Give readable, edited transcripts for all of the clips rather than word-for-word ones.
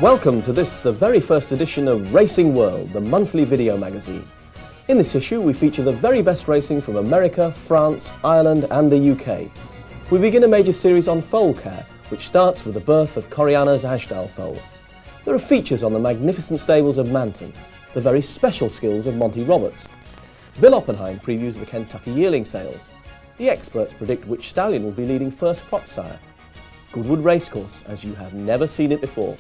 Welcome to this, the very first edition of Racing World, the monthly video magazine. In this issue, we feature the very best racing from America, France, Ireland and the UK. We begin a major series on foal care, which starts with the birth of Coriana's Ashdale foal. There are features on the magnificent stables of Manton, the very special skills of Monty Roberts. Bill Oppenheim previews the Kentucky yearling sales. The experts predict which stallion will be leading first crop sire. Goodwood racecourse, as you have never seen it before.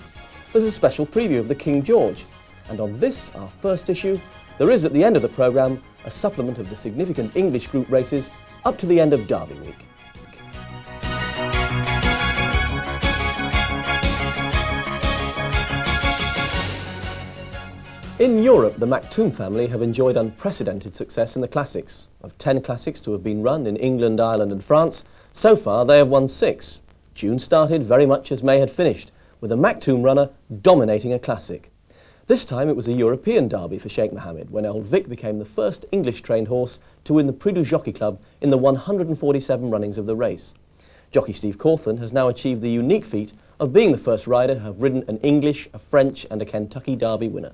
There's a special preview of the King George, and on this, our first issue, there is at the end of the programme a supplement of the significant English group races up to the end of Derby week. In Europe, the Mcgrath family have enjoyed unprecedented success in the classics. Of 10 classics to have been run in England, Ireland and France, so far they have won 6. June started very much as May had finished, with a Mcgrath runner dominating a classic. This time it was a European derby for Sheikh Mohammed, when Old Vic became the first English-trained horse to win the Prix du Jockey Club in the 147 runnings of the race. Jockey Steve Cawthon has now achieved the unique feat of being the first rider to have ridden an English, a French and a Kentucky Derby winner.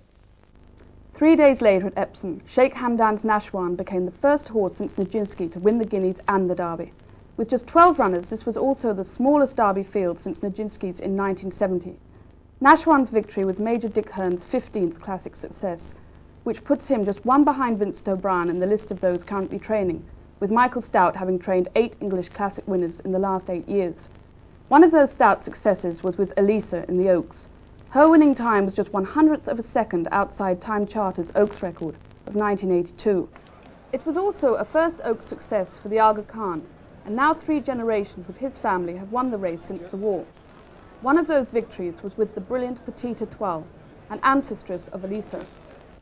3 days later at Epsom, Sheikh Hamdan's Nashwan became the first horse since Nijinsky to win the Guineas and the Derby. With just 12 runners, this was also the smallest Derby field since Nijinsky's in 1970. Nashwan's victory was Major Dick Hearn's 15th classic success, which puts him just one behind Vincent O'Brien in the list of those currently training, with Michael Stout having trained 8 English classic winners in the last 8 years. One of those Stout successes was with Elisa in the Oaks. Her winning time was just 1/100th of a second outside Time Charter's Oaks record of 1982. It was also a first Oaks success for the Aga Khan, and now 3 generations of his family have won the race since the war. One of those victories was with the brilliant Petite Étoile, an ancestress of Elisa.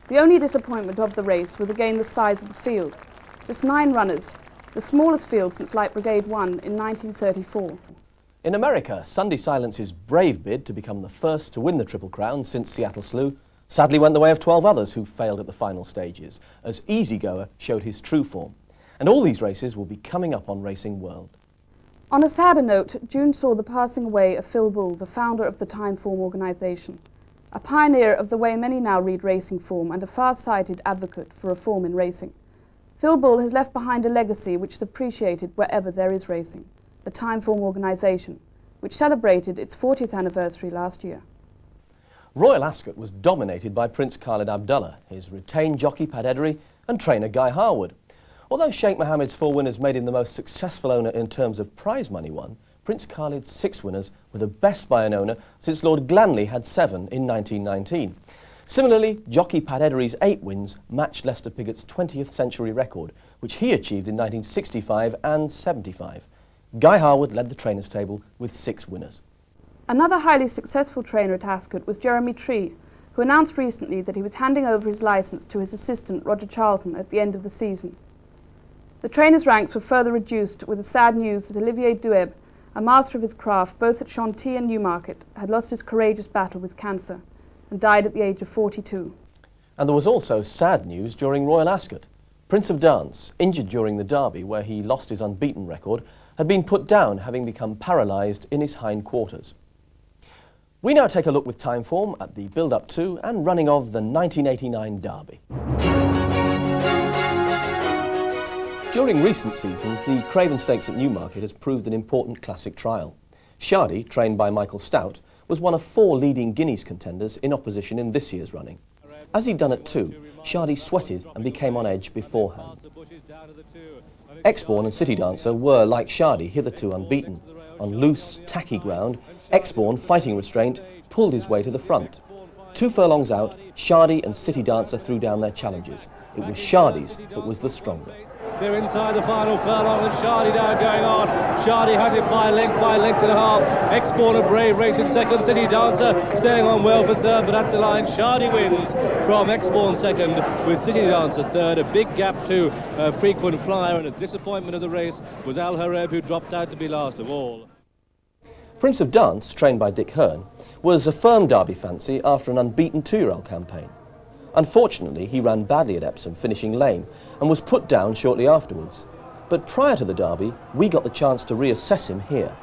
The only disappointment of the race was again the size of the field. Just 9 runners, the smallest field since Light Brigade won in 1934. In America, Sunday Silence's brave bid to become the first to win the Triple Crown since Seattle Slew sadly went the way of 12 others who failed at the final stages, as Easygoer showed his true form. And all these races will be coming up on Racing World. On a sadder note, June saw the passing away of Phil Bull, the founder of the Timeform organisation, a pioneer of the way many now read racing form and a far-sighted advocate for reform in racing. Phil Bull has left behind a legacy which is appreciated wherever there is racing, the Timeform organisation, which celebrated its 40th anniversary last year. Royal Ascot was dominated by Prince Khalid Abdullah, his retained jockey Pat Edery and trainer Guy Harwood. Although Sheikh Mohammed's 4 winners made him the most successful owner in terms of prize money won, Prince Khalid's 6 winners were the best by an owner since Lord Glanley had 7 in 1919. Similarly, jockey Pat Edery's 8 wins matched Lester Piggott's 20th century record, which he achieved in 1965 and 75. Guy Harwood led the trainers' table with 6 winners. Another highly successful trainer at Ascot was Jeremy Tree, who announced recently that he was handing over his licence to his assistant Roger Charlton at the end of the season. The trainers' ranks were further reduced with the sad news that Olivier Dueb, a master of his craft both at Chantilly and Newmarket, had lost his courageous battle with cancer and died at the age of 42. And there was also sad news during Royal Ascot. Prince of Dance, injured during the Derby where he lost his unbeaten record, had been put down, having become paralysed in his hind quarters. We now take a look with Timeform at the build-up to and running of the 1989 Derby. During recent seasons, the Craven Stakes at Newmarket has proved an important classic trial. Shardy, trained by Michael Stout, was one of 4 leading Guineas contenders in opposition in this year's running. As he'd done at 2, Shardy sweated and became on edge beforehand. Exborn and City Dancer were, like Shardy, hitherto unbeaten. On loose, tacky ground, Exborn, fighting restraint, pulled his way to the front. 2 furlongs out, Shardy and City Dancer threw down their challenges. It was Shardy's that was the stronger. They're inside the final furlong and Shardy now going on. Shardy has it by length and a half. Exborn a brave race in second. City Dancer staying on well for third, but at the line Shardy wins from Exborn second with City Dancer third. A big gap to Frequent Flyer, and a disappointment of the race was Al Hareb, who dropped out to be last of all. Prince of Dance, trained by Dick Hearn, was a firm Derby fancy after an unbeaten 2-year-old campaign. Unfortunately, he ran badly at Epsom, finishing lame, and was put down shortly afterwards. But prior to the Derby, we got the chance to reassess him here.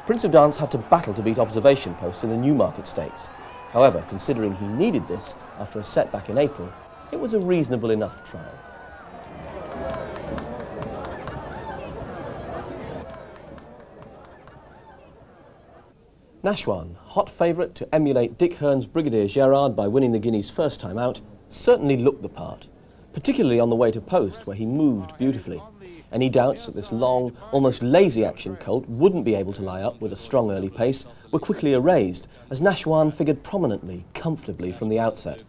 Prince of Dance had to battle to beat Observation Post in the Newmarket Stakes. However, considering he needed this after a setback in April, it was a reasonable enough trial. Nashwan, hot favourite to emulate Dick Hearn's Brigadier Gerard by winning the Guineas first time out, certainly looked the part, particularly on the way to post where he moved beautifully. Any doubts that this long, almost lazy action colt wouldn't be able to lie up with a strong early pace were quickly erased as Nashwan figured prominently, comfortably from the outset.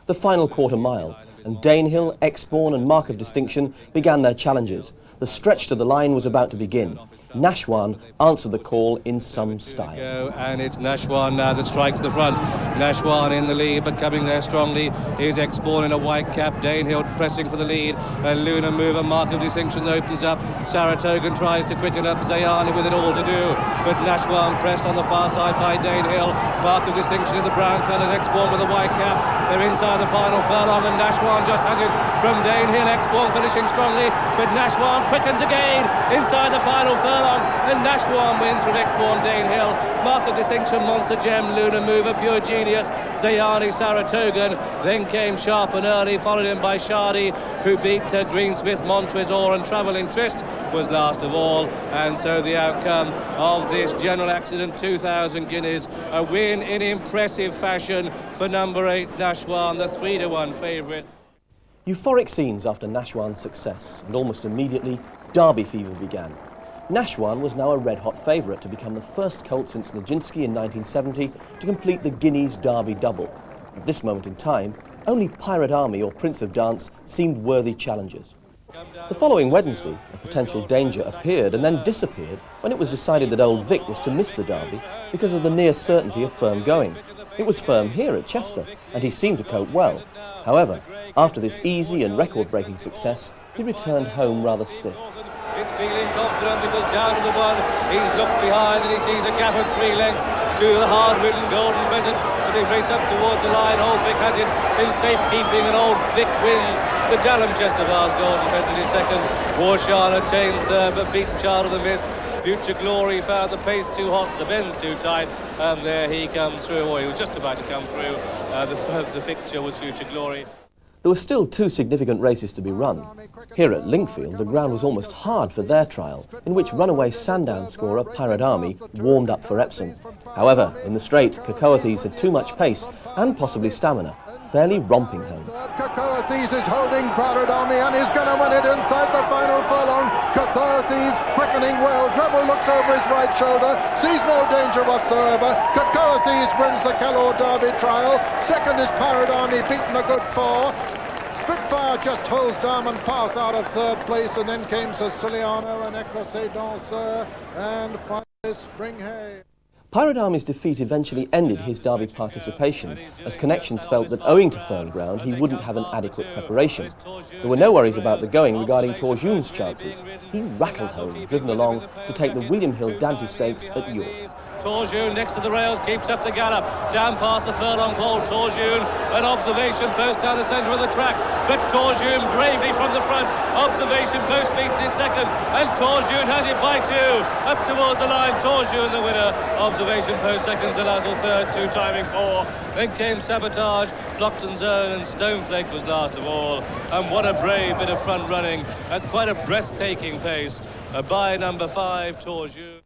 The final quarter mile, and Danehill, Exbourne and Mark of Distinction began their challenges. The stretch to the line was about to begin. Nashwan answered the call in some style. And it's Nashwan now that strikes the front. Nashwan in the lead, but coming there strongly is Exbourne in a white cap. Danehill pressing for the lead. A lunar mover, Mark of Distinction opens up. Saratogan tries to quicken up. Zayani with it all to do. But Nashwan pressed on the far side by Danehill. Mark of Distinction in the brown colours. Exbourne with a white cap. They're inside the final furlong, and Nashwan just has it from Danehill. Exbourne finishing strongly, but Nashwan quickens again inside the final furlong. And Nashwan wins from Exbourne, Danehill. Mark of Distinction, Monster Gem, Lunar Mover, Pure Genius, Zayani, Saratogan. Then came Sharp and Early, followed in by Shardy, who beat Greensmith, Montresor, and Travelling Tryst was last of all. And so the outcome of this general accident, 2,000 guineas, a win in impressive fashion for number 8 Nashwan, the 3-1 favourite. Euphoric scenes after Nashwan's success, and almost immediately, Derby fever began. Nashwan was now a red-hot favourite to become the first colt since Nijinsky in 1970 to complete the Guineas Derby double. At this moment in time, only Pirate Army or Prince of Dance seemed worthy challengers. The following Wednesday, a potential danger appeared and then disappeared when it was decided that Old Vic was to miss the Derby because of the near certainty of firm going. It was firm here at Chester, and he seemed to cope well. However, after this easy and record-breaking success, he returned home rather stiff. He's feeling confident because down to the one, he's looked behind and he sees a gap of 3 lengths to the hard-ridden Golden Pheasant as they race up towards the line. Old Vic has it in safekeeping and Old Vic wins. The Dalham Chester Vase Golden Pheasant is second. Warshan attains third but beats Child of the Mist. Future Glory found the pace too hot, the bends too tight, and there he comes through, or he was just about to come through. The fixture was Future Glory. There were still 2 significant races to be run. Here at Lingfield, the ground was almost hard for their trial, in which runaway Sandown scorer Pirate Army warmed up for Epsom. However, in the straight, Cacoethes had too much pace and possibly stamina, fairly romping home. Cacoethes is holding Pirate Army and is going to win it inside the final furlong. Cacoethes quickening well. Greville looks over his right shoulder, sees no danger whatsoever. Cacoethes wins the Kellor Derby trial. Second is Pirate Army, beaten a good 4. Spitfire just holds Diamond Path out of 3rd place, and then came Siciliano and Eclose Danseur, and finally Spring Hay. Pirate Army's defeat eventually ended his Derby participation, as connections felt that owing to firm ground he wouldn't have an adequate preparation. There were no worries about the going regarding Torjun's chances. He rattled home, driven along to take the William Hill Dante Stakes at York. Torjun next to the rails keeps up the gallop down past the furlong pole. Torjun, an observation post down the centre of the track, but Torjun bravely from the front. Observation post beaten in second, and Torjun has it by 2 up towards the line. Torjun the winner. Observation post second, Zalazel third, 2 timing 4. Then came Sabotage, Blockton's Own, and Stoneflake was last of all. And what a brave bit of front running at quite a breathtaking pace by number 5 Torjun.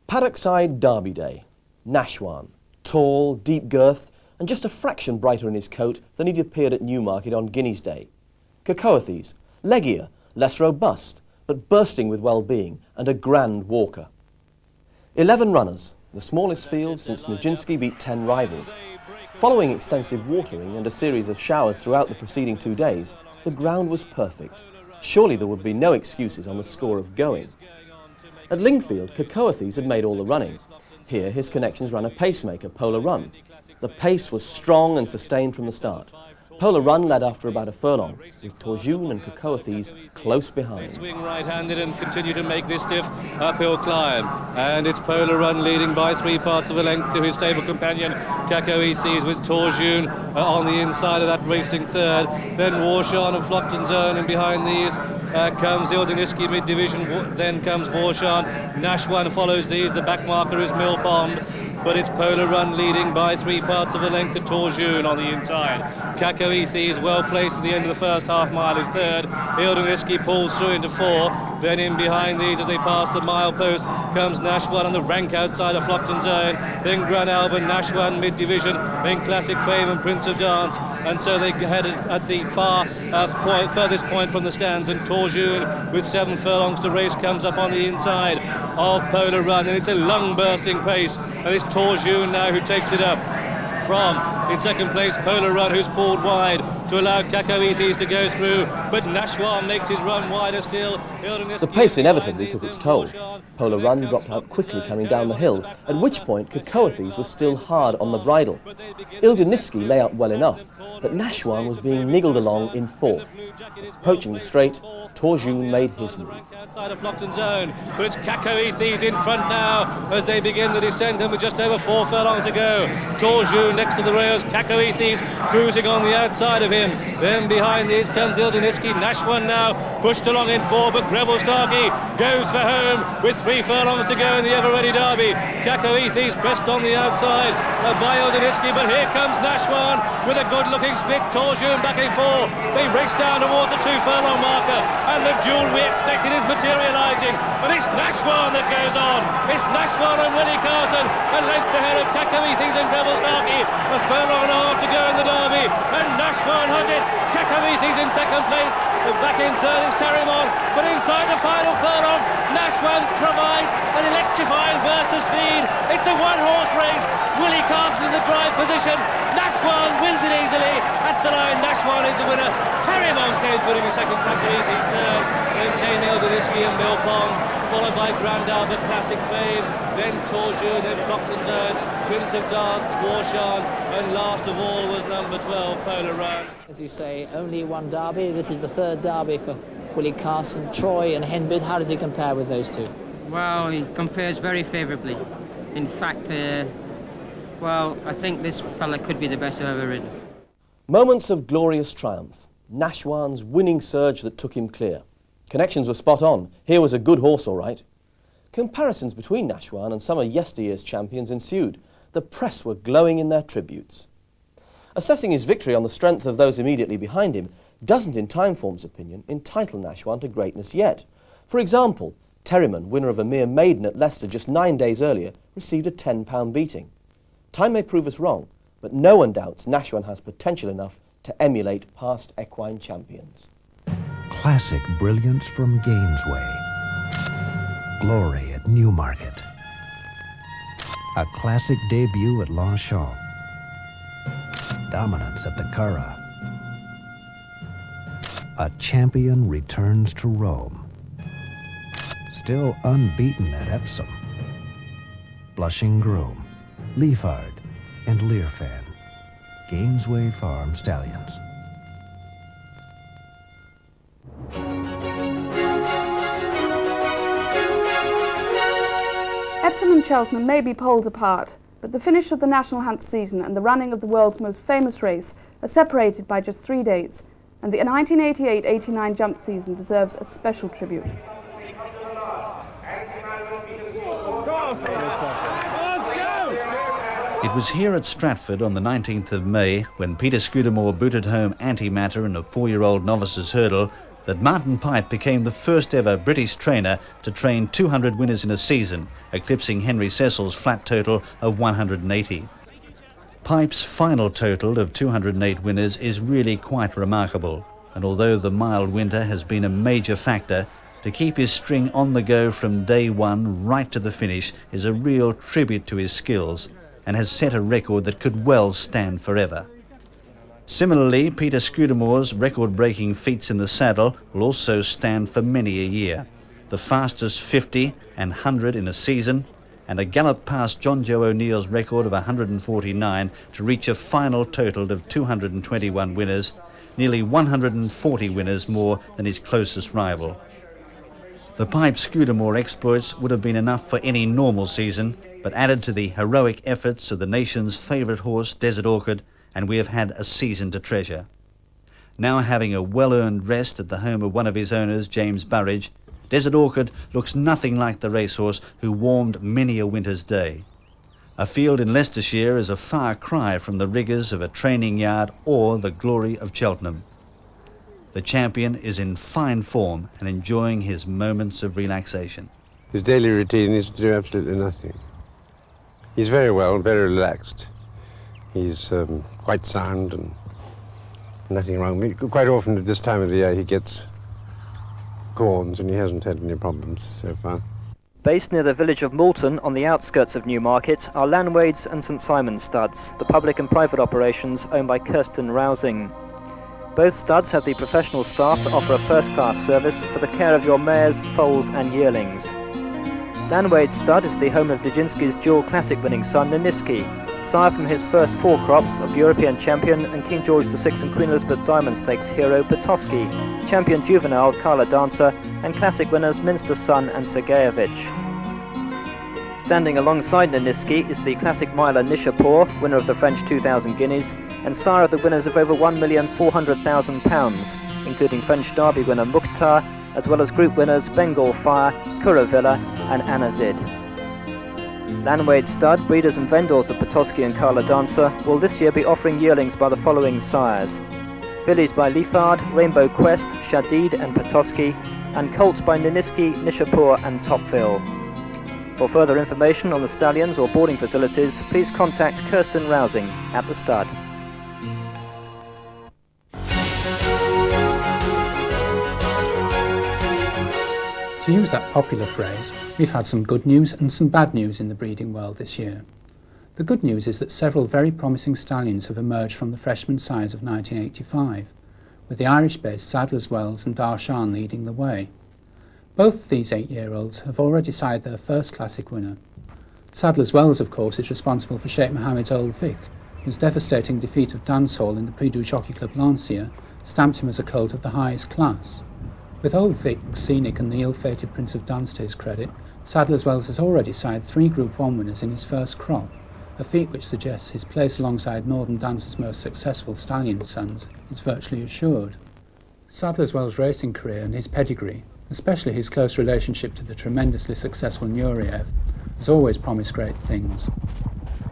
Paddockside Derby Day. Nashwan, tall, deep-girthed, and just a fraction brighter in his coat than he'd appeared at Newmarket on Guineas Day. Cacoethes, leggier, less robust, but bursting with well-being, and a grand walker. 11 runners, the smallest field since Nijinsky beat 10 rivals. Following extensive watering and a series of showers throughout the preceding 2 days, the ground was perfect. Surely there would be no excuses on the score of going. At Lingfield, Cacoethes had made all the running. Here, his connections ran a pacemaker, Polar Run. The pace was strong and sustained from the start. Polar Run led after about a furlong, with Torjun and Cacoethes close behind. Swing right-handed and continue to make this stiff uphill climb. And it's Polar Run leading by 3 parts of a length to his stable companion, Cacoethes, with Torjun on the inside of that racing third. Then Warshan and Flockton's Own, and behind these comes the Ordiniski mid-division. Then comes Warshan. Nashwan follows these. The back marker is Mill Pond. but it's Polar Run leading by 3 parts of a length to Torjun on the inside. Cacoethes is well placed at the end of the first half mile, is third. Ildeniski pulls through into 4. Then in behind these as they pass the mile post comes Nashwan on the rank outside of Flockton Zone. Then Gran Alban, Nashwan mid-division, then Classic Fame and Prince of Dance. And so they headed at the furthest point from the stands, and Torjun with 7 furlongs to race comes up on the inside of Polar Run, and it's a lung-bursting pace, and it's Torjun now who takes it up from, in second place, Polar Run, who's pulled wide to allow Cacoethes to go through, but Nashwan makes his run wider still. The pace inevitably took its toll. Polar Run dropped out quickly coming down the hill, at which point Cacoethes was still hard on the bridle. Ildeniski lay out well enough, but Nashwan was being niggled along in 4th. Approaching the straight, Torjun made his move. Outside of Flockton Zone, but it's Cacoethes in front now as they begin the descent, and with just over 4 furlongs to go. Torjun next to the rails, Cacoethes cruising on the outside of him. Then behind these comes Ildeniski. Nashwan now pushed along in 4, but Stock goes for home with 3 furlongs to go in the ever-ready Derby. Cacoethes pressed on the outside by Ildeniski, but here comes Nashwan with a good-looking split. Torjun back in 4. They race down towards the 2 furlong marker, and the duel we expected is materialising, and it's Nashwan that goes on. It's Nashwan and Willie Carson, a length ahead of Cacoethes and Stock. A furlong and a half to go in the Derby, and Nashwan has it. Cacoethes in second place, back in third is Terrimon, but inside the final furlong, Nashwan provides an electrifying burst of speed. It's a 1-horse race. Willie Carson in the drive position. Nashwan wins it easily. At the line, Nashwan is the winner. Terrimon came through in second, Cacoethes third. Then came Ildeniski and Milpong, followed by Grand Albert, Classic Fame, then Torjun, then Flockton Zone, Prince of Dance, Warshan, and last of all was number 12, Polar Run. As you say, only 1 Derby. This is the 3rd Derby for Willie Carson. Troy and Henbid, how does he compare with those 2? Well, he compares very favourably. In fact, well, I think this fella could be the best I've ever ridden. Moments of glorious triumph. Nashwan's winning surge that took him clear. Connections were spot on. Here was a good horse, all right. Comparisons between Nashwan and some of yesteryear's champions ensued. The press were glowing in their tributes. Assessing his victory on the strength of those immediately behind him doesn't, in Timeform's opinion, entitle Nashwan to greatness yet. For example, Terrimon, winner of a mere maiden at Leicester just 9 days earlier, received a £10 beating. Time may prove us wrong, but no one doubts Nashwan has potential enough to emulate past equine champions. Classic brilliance from Gainsway. Glory at Newmarket. A classic debut at Longchamp. Dominance at the Curragh. A champion returns to Rome. Still unbeaten at Epsom. Blushing Groom, Leafard, and Learfan. Gainsway Farm Stallions. Epsom and Cheltenham may be poles apart, but the finish of the National Hunt season and the running of the world's most famous race are separated by just 3 days, and the 1988-89 jump season deserves a special tribute. It was here at Stratford on the 19th of May, when Peter Scudamore booted home antimatter in a 4-year-old novice's hurdle, that Martin Pipe became the first ever British trainer to train 200 winners in a season, eclipsing Henry Cecil's flat total of 180. Pipe's final total of 208 winners is really quite remarkable, and although the mild winter has been a major factor, to keep his string on the go from day one right to the finish is a real tribute to his skills, and has set a record that could well stand forever. Similarly, Peter Scudamore's record-breaking feats in the saddle will also stand for many a year. The fastest 50 and 100 in a season, and a gallop past John Joe O'Neill's record of 149 to reach a final total of 221 winners, nearly 140 winners more than his closest rival. The Pipe Scudamore exploits would have been enough for any normal season, but added to the heroic efforts of the nation's favourite horse, Desert Orchid, and we have had a season to treasure. Now having a well-earned rest at the home of one of his owners, James Burridge, Desert Orchid looks nothing like the racehorse who warmed many a winter's day. A field in Leicestershire is a far cry from the rigours of a training yard or the glory of Cheltenham. The champion is in fine form and enjoying his moments of relaxation. His daily routine is to do absolutely nothing. He's very well, very relaxed. He's quite sound and nothing wrong. Quite often at this time of the year he gets corns and he hasn't had any problems so far. Based near the village of Moulton on the outskirts of Newmarket are Lanwades and St Simon studs, the public and private operations owned by Kirsten Rousing. Both studs have the professional staff to offer a first-class service for the care of your mares, foals and yearlings. Lanwade stud is the home of Nijinsky's dual classic winning son Niniski, sire from his first 4 crops of European champion and King George VI and Queen Elizabeth Diamond Stakes hero Petoski, champion juvenile Carla Dancer and classic winners Minster's Son and Sergeyevich. Standing alongside Niniski is the classic miler Nishapur, winner of the French 2,000 guineas, and sire of the winners of over £1,400,000, including French Derby winner Mukhtar, as well as group winners Bengal Fire, Kuravilla and Anazid. Lanwade stud, breeders and vendors of Petoski and Carla Dancer will this year be offering yearlings by the following sires: fillies by Liefard, Rainbow Quest, Shadid and Petoski, and colts by Niniski, Nishapur and Topville. For further information on the stallions or boarding facilities, please contact Kirsten Rousing at the stud. To use that popular phrase, we've had some good news and some bad news in the breeding world this year. The good news is that several very promising stallions have emerged from the freshman sires of 1985, with the Irish-based Sadler's Wells and Darshan leading the way. Both these 8-year-olds have already sired their first classic winner. Sadler's Wells, of course, is responsible for Sheikh Mohammed's Old Vic, whose devastating defeat of Dancehall in the Prix du Jockey Club Lancia stamped him as a colt of the highest class. With Old Vic, Scenic and the ill-fated Prince of Dance to his credit, Sadler's Wells has already sired 3 Group 1 winners in his first crop, a feat which suggests his place alongside Northern Dance's most successful stallion sons is virtually assured. Sadler's Wells' racing career and his pedigree, especially his close relationship to the tremendously successful Nureyev, has always promised great things.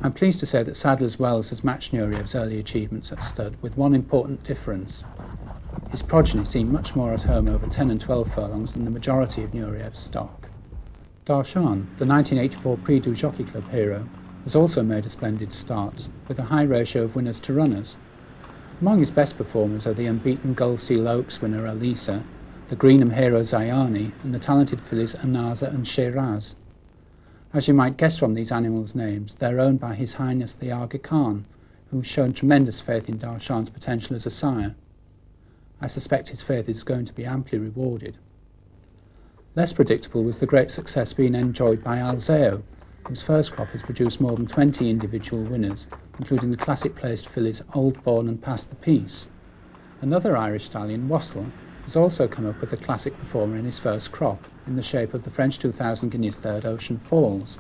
I'm pleased to say that Sadler's Wells has matched Nureyev's early achievements at stud with one important difference. His progeny seem much more at home over 10 and 12 furlongs than the majority of Nureyev's stock. Darshan, the 1984 Prix du Jockey Club hero, has also made a splendid start, with a high ratio of winners to runners. Among his best performers are the unbeaten Gold Seal Oaks winner Alisa, the Greenham hero Zayani, and the talented fillies Anaza and Shiraz. As you might guess from these animals' names, they're owned by His Highness the Aga Khan, who's shown tremendous faith in Darshan's potential as a sire. I suspect his faith is going to be amply rewarded. Less predictable was the great success being enjoyed by Alzeo, whose first crop has produced more than 20 individual winners, including the classic-placed fillies Old Born and Past the Peace. Another Irish stallion, Wassel, has also come up with a classic performer in his first crop, in the shape of the French 2,000 guineas third Ocean Falls.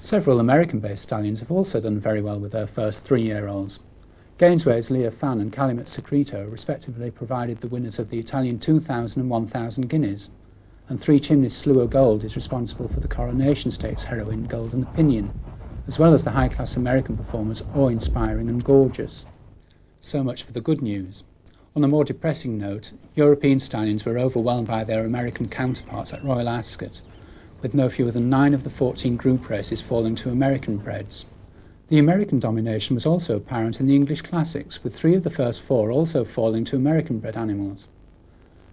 Several American-based stallions have also done very well with their first 3-year-olds. Gainsway's Leah Fan and Calumet Secreto respectively provided the winners of the Italian 2,000 and 1,000 guineas, and Three Chimneys Sluo Gold is responsible for the Coronation Stakes heroine Golden Opinion, as well as the high-class American performers Awe-Inspiring and Gorgeous. So much for the good news. On a more depressing note, European stallions were overwhelmed by their American counterparts at Royal Ascot, with no fewer than 9 of the 14 group races falling to American breds. The American domination was also apparent in the English Classics, with 3 of the first 4 also falling to American-bred animals.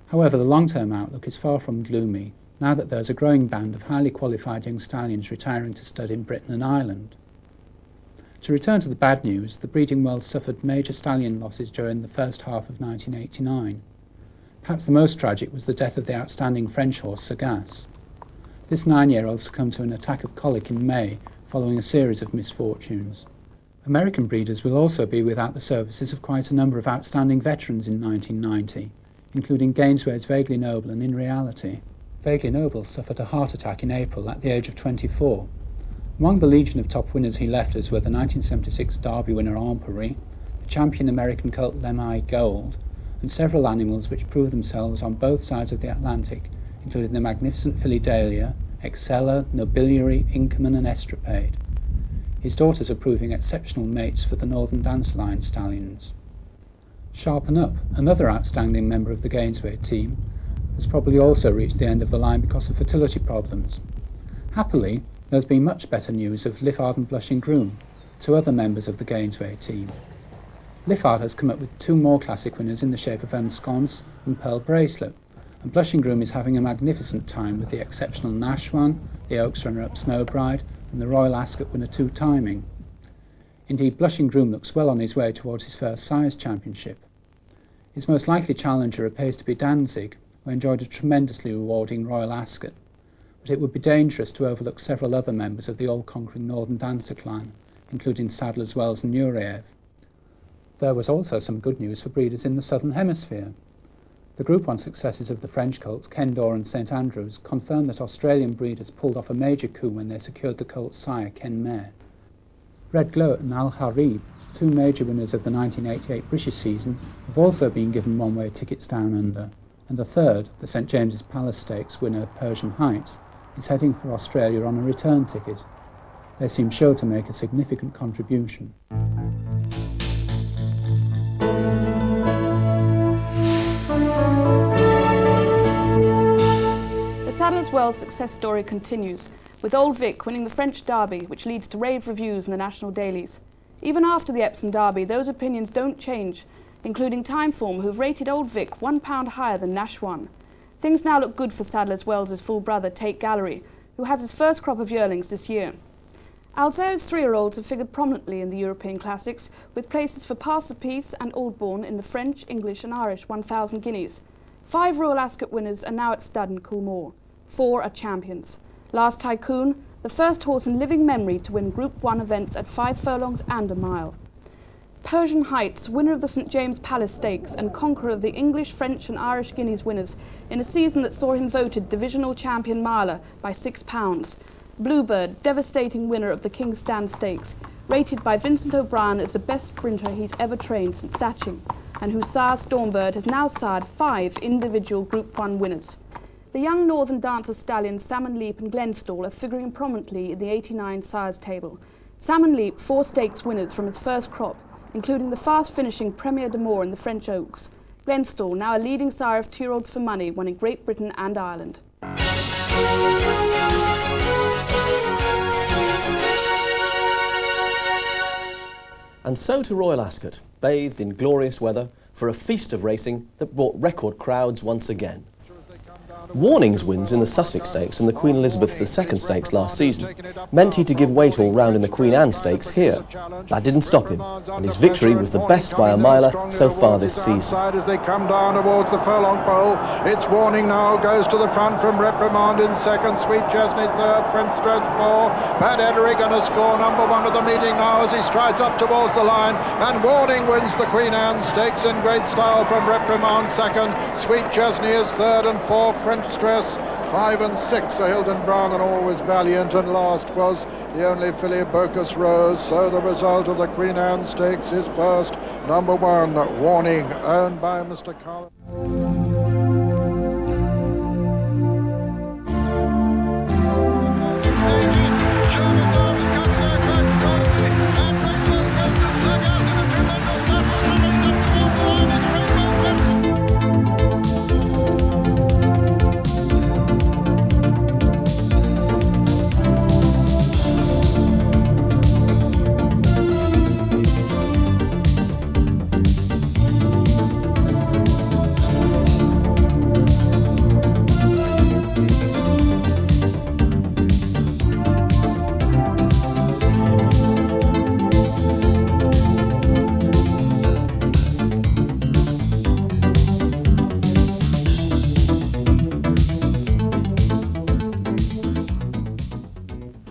However, the long-term outlook is far from gloomy, now that there's a growing band of highly qualified young stallions retiring to stud in Britain and Ireland. To return to the bad news, the breeding world suffered major stallion losses during the first half of 1989. Perhaps the most tragic was the death of the outstanding French horse Sagasse. This 9-year-old succumbed to an attack of colic in May, following a series of misfortunes. American breeders will also be without the services of quite a number of outstanding veterans in 1990, including Gainsway's Vaguely Noble and In Reality. Vaguely Noble suffered a heart attack in April at the age of 24. Among the legion of top winners he left us were the 1976 Derby winner Empery, the champion American colt Lemai Gold, and several animals which proved themselves on both sides of the Atlantic, including the magnificent filly Dahlia, Exceller, Nobiliary, Inkerman and Estrapade. His daughters are proving exceptional mates for the Northern Dance Line stallions. Sharpen Up, another outstanding member of the Gainsway team, has probably also reached the end of the line because of fertility problems. Happily, there's been much better news of Liffard and Blushing Groom, two other members of the Gainsway team. Liffard has come up with two more classic winners in the shape of Ensconce and Pearl Bracelet, and Blushing Groom is having a magnificent time with the exceptional Nashwan, the Oaks runner-up Snowbride, and the Royal Ascot winner Two Timing. Indeed, Blushing Groom looks well on his way towards his first Sires Championship. His most likely challenger appears to be Danzig, who enjoyed a tremendously rewarding Royal Ascot, but it would be dangerous to overlook several other members of the all-conquering Northern Dancer clan, including Sadler's Wells and Nureyev. There was also some good news for breeders in the Southern Hemisphere. The Group 1 successes of the French colts Kendor and St Andrews confirmed that Australian breeders pulled off a major coup when they secured the colt's sire, Ken Mare. Red Glow and Al Harib, two major winners of the 1988 British season, have also been given one-way tickets down under, and the third, the St James's Palace Stakes winner Persian Heights, is heading for Australia on a return ticket. They seem sure to make a significant contribution. The Sadler's Wells success story continues, with Old Vic winning the French Derby, which leads to rave reviews in the national dailies. Even after the Epsom Derby, those opinions don't change, including Timeform, who've rated Old Vic £1 higher than Nashwan. Things now look good for Sadler's Wells' full brother, Tate Gallery, who has his first crop of yearlings this year. Alto's 3-year-olds have figured prominently in the European Classics, with places for Pass the Peace and Aldbourne in the French, English and Irish 1,000 guineas. 5 Royal Ascot winners are now at stud in Coolmore. 4 are champions. Last Tycoon, the first horse in living memory to win Group 1 events at 5 furlongs and a mile. Persian Heights, winner of the St James Palace Stakes and conqueror of the English, French and Irish Guineas winners in a season that saw him voted divisional champion miler by £6. Bluebird, devastating winner of the King's Stand Stakes, rated by Vincent O'Brien as the best sprinter he's ever trained since Thatching, and whose sire Stormbird has now sired 5 individual Group 1 winners. The young Northern Dancer stallions Salmon Leap and Glenstall are figuring prominently in the 89 sires table. Salmon Leap 4 stakes winners from its first crop, including the fast-finishing Premier d'Amour in the French Oaks. Glenstall, now a leading sire of 2-year-olds for money, won in Great Britain and Ireland. And so to Royal Ascot, bathed in glorious weather for a feast of racing that brought record crowds once again. Warning's wins in the Sussex Stakes and the Queen Elizabeth II Stakes last season meant he to give weight all round in the Queen Anne Stakes here. That didn't stop him, and his victory was the best by a miler so far this season. As they come down towards the furlong pole, it's Warning now, goes to the front from Reprimand in second, Sweet Chesney third, French Stress 4, Pat Edery going to score number 1 of the meeting now as he strides up towards the line, and Warning wins the Queen Anne Stakes in great style from Reprimand second, Sweet Chesney is third and fourth, French Stress 5 and 6 are Hilden Brown and Always Valiant, and last was the only filly Bocus Rose. So the result of the Queen Anne Stakes is first, number 1, Warning, owned by Mr. Carl.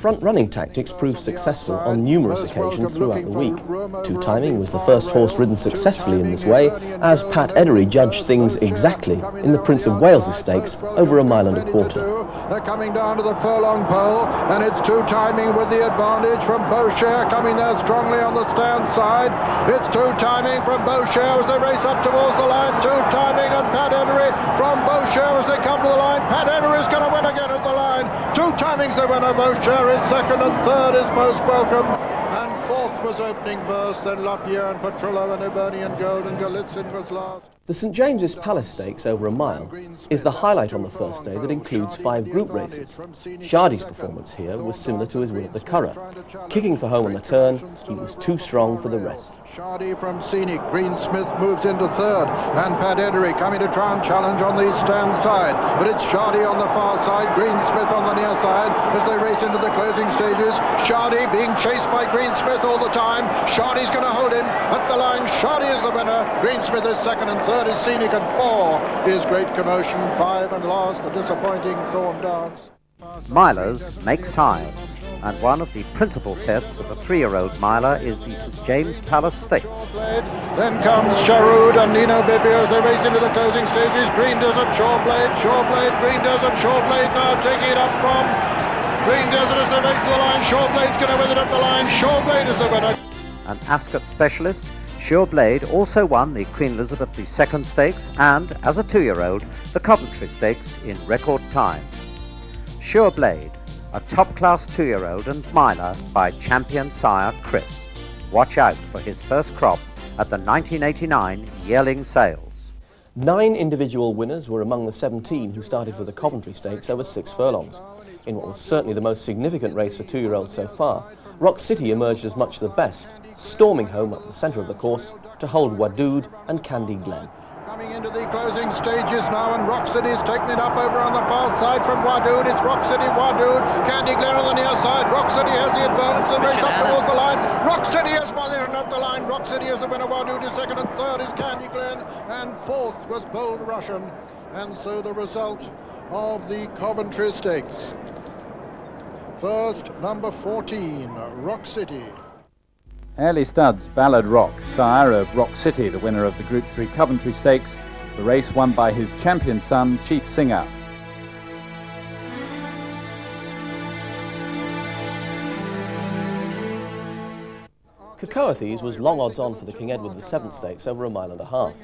Front-running tactics proved successful on numerous occasions throughout the week. Two Timing was the first horse ridden successfully in this way, as Pat Edery judged things exactly in the Prince of Wales' Stakes over a mile and a quarter. They're coming down to the furlong pole, and it's Two Timing with the advantage from Beauchamp coming there strongly on the stand side. It's Two Timing from Beauchamp as they race up towards the line. Two Timing and Pat Edery from Beauchamp as they come to the line. Pat Edery is going to win again at the line. Two Timing's the winner. Beauchamp is second and third is most welcome. Fourth was opening verse, then Lapierre and Petrillo and Hibernian Gold, and Galitzin was last. The St James's Palace Stakes over a mile is the highlight on the first day that includes 5 group races. Shardy's performance here was similar to his win at the Curragh. Kicking for home on the turn, he was too strong for the rest. Shardy from Scenic, Greensmith moves into third, and Pat Edery coming to try and challenge on the stand side. But it's Shardy on the far side, Greensmith on the near side as they race into the closing stages. Shardy being chased by Greensmith all the time. Shardy's going to hold him at the line. Shardy is the winner. Greensmith is second, and third is Scenic, and 4 is Great Commotion. 5 and last, the disappointing Thorn Dance. Milers make sires, and one of the principal sets of the 3-year-old miler is the St James Palace Stakes. Then comes Sharud and Nino Bibbio as they race into the closing stages. Green Desert, Shoreblade, Green Desert, Shoreblade now taking it up from Green Desert as they race to the line. Shoreblade's going to win it at the line. Shoreblade is the winner. An Ascot specialist, Shoreblade also won the Queen Elizabeth II Stakes and, as a 2-year-old, the Coventry Stakes in record time. Shoreblade, a top-class 2-year-old and miler by champion sire Chris. Watch out for his first crop at the 1989 yearling sales. 9 individual winners were among the 17 who started for the Coventry Stakes over 6 furlongs. In what was certainly the most significant race for 2-year-olds so far, Rock City emerged as much the best, storming home up the centre of the course to hold Wadood and Candy Glen. Coming into the closing stages now, and Rock City's taking it up over on the far side from Wadood. It's Rock City, Wadood, Candy Glen on the near side. Rock City has the advantage. They race up towards the line. Rock City has won it, and at the line, Rock City is the winner. Wadood is second, and third is Candy Glen, and fourth was Bold Russian. And so the result of the Coventry Stakes. First, number 14, Rock City. Airlie Stud's Ballad Rock, sire of Rock City, the winner of the Group 3 Coventry Stakes, the race won by his champion son, Chief Singer. Cacoethes was long odds on for the King Edward VII Stakes over a mile and a half.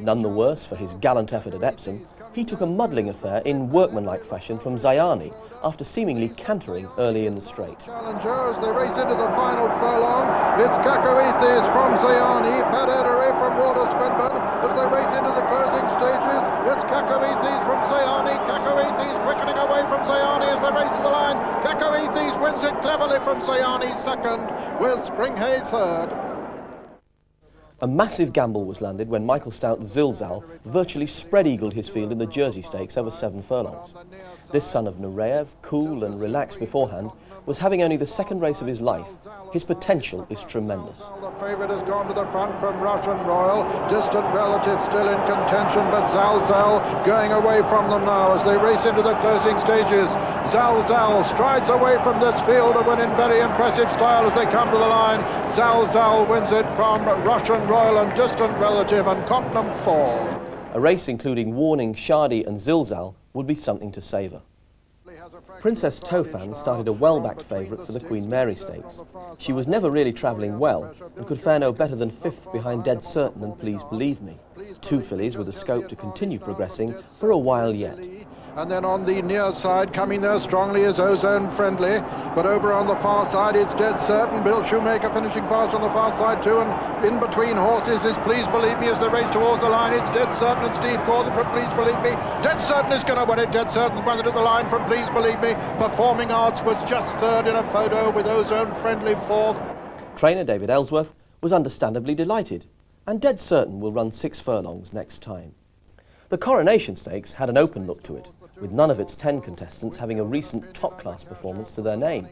None the worse for his gallant effort at Epsom, he took a muddling affair in workmanlike fashion from Ziani after seemingly cantering early in the straight. Challenger as they race into the final furlong. It's Cacoethes from Ziani, Pat Edery from Water Swinburne as they race into the closing stages. It's Cacoethes from Ziani, Cacoethes quickening away from Ziani as they race to the line. Cacoethes wins it cleverly from Ziani second, with Springhay third. A massive gamble was landed when Michael Stout's Zilzal virtually spread-eagled his field in the Jersey Stakes over 7 furlongs. This son of Nureyev, cool and relaxed beforehand, was having only the second race of his life. His potential is tremendous. The favourite has gone to the front from Russian Royal. Distant relative still in contention, but Zalzal going away from them now as they race into the closing stages. Zalzal strides away from this field to win in very impressive style as they come to the line. Zalzal wins it from Russian Royal and distant relative and Cottenham 4. A race including Warning, Shardy and Zilzal would be something to savour. Princess Tofan started a well-backed favourite for the Queen Mary Stakes. She was never really travelling well and could fare no better than 5th behind Dead Certain and Please Believe Me. 2 fillies with the scope to continue progressing for a while yet. And then on the near side, coming there strongly is Ozone Friendly. But over on the far side, it's Dead Certain. Bill Shoemaker finishing fast on the far side too. And in between horses is Please Believe Me as they race towards the line. It's Dead Certain and Steve Gordon from Please Believe Me. Dead Certain is going to win it. Dead Certain won it at the line from Please Believe Me. Performing Arts was just third in a photo with Ozone Friendly fourth. Trainer David Ellsworth was understandably delighted. And Dead Certain will run 6 furlongs next time. The Coronation Stakes had an open look to it, with none of its 10 contestants having a recent top-class performance to their name.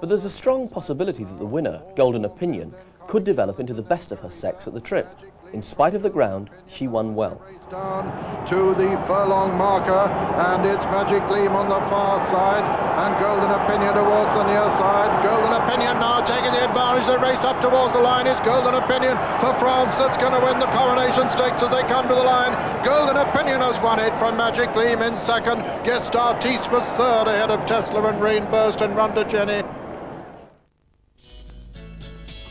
But there's a strong possibility that the winner, Golden Opinion, could develop into the best of her sex at the trip. In spite of the ground, she won well. Down to the furlong marker, and it's Magic Gleam on the far side, and Golden Opinion towards the near side. Golden Opinion now taking the advantage. They race up towards the line. It's Golden Opinion for France that's going to win the Coronation Stakes as they come to the line. Golden Opinion has won it from Magic Gleam in second. Guest Artiste was third ahead of Tesla and Rainburst and Runda Jenny.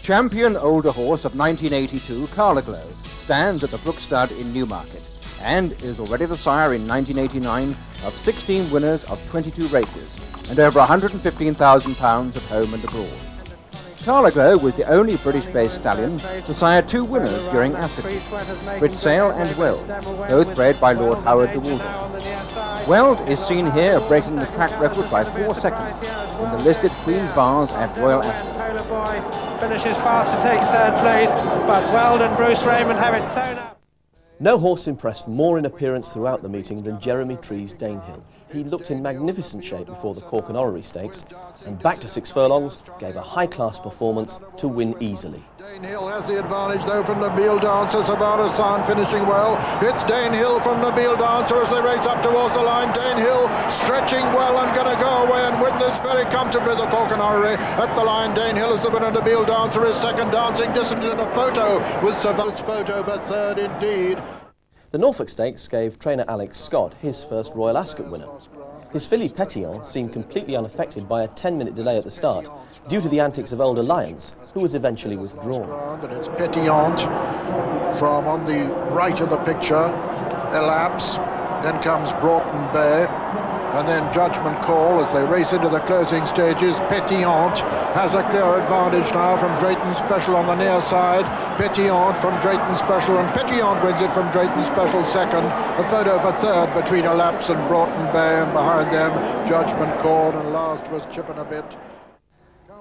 Champion older horse of 1982, Carliglow, stands at the Brookstud in Newmarket and is already the sire in 1989 of 16 winners of 22 races and over £115,000 at home and abroad. Carliglow was the only British-based stallion to sire 2 winners during Ascot, Britsail and Weld, both bred by Lord Howard the Walden. Weld is seen here breaking the track record by 4 seconds in the listed Queen's Vase at Royal Ascot. Boy finishes fast to take 3rd place, but Weld and Bruce Raymond have it sewn up. No horse impressed more in appearance throughout the meeting than Jeremy Tree's Danehill. He looked in magnificent shape before the Cork and Orrery Stakes, and back to 6 furlongs gave a high-class performance to win easily. Danehill has the advantage though from Nabil Dancer. Savara San finishing well. It's Danehill from Nabil Dancer as they race up towards the line. Danehill stretching well and going to go away and win this very comfortably. The Cork and Orrery at the line. Danehill is the winner. Nabil Dancer is second, dancing distant in a photo with Savara's photo for 3rd indeed. The Norfolk Stakes gave trainer Alex Scott his first Royal Ascot winner. His filly Petillon seemed completely unaffected by a 10-minute delay at the start due to the antics of Old Alliance, who was eventually withdrawn. And it's Petillon from on the right of the picture, Elapse, then comes Broughton Bay, and then Judgment Call as they race into the closing stages. Petillon has a clear advantage now from Drayton Special on the near side. Petillon from Drayton Special, and Petillon wins it from Drayton Special second. A photo for 3rd between Elapse and Broughton Bay, and behind them Judgment Call, and last was Chipping a Bit.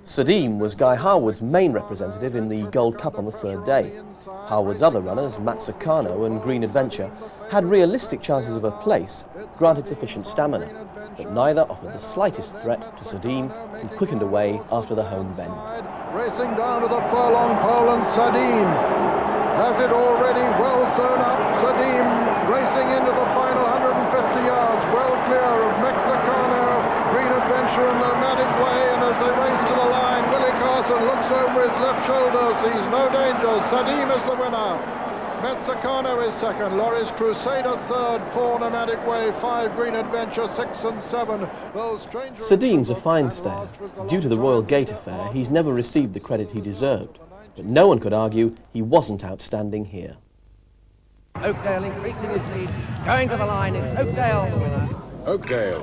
Sadim was Guy Harwood's main representative in the Gold Cup on the 3rd day. Harwood's other runners, Matsakano and Green Adventure, had realistic chances of a place, granted sufficient stamina, but neither offered the slightest threat to Sadim, who quickened away after the home bend. Racing down to the furlong pole, and Sadim has it already well sewn up. Sadim racing into the final 150 yards, well clear of Mexicano, Green Adventure and Nomadic Way, and as they race to the line, Willie Carson looks over his left shoulder, sees no danger. Sadim is the winner. Mexicano is second, Loris Crusader third, 4 Nomadic Way, 5 Green Adventure, 6 and 7. Sadim's a fine stayer. Due to the Royal Gate affair, he's never received the credit he deserved. But no one could argue he wasn't outstanding here. Oakdale increasing his lead, going to the line, it's Oakdale the winner. Oakdale.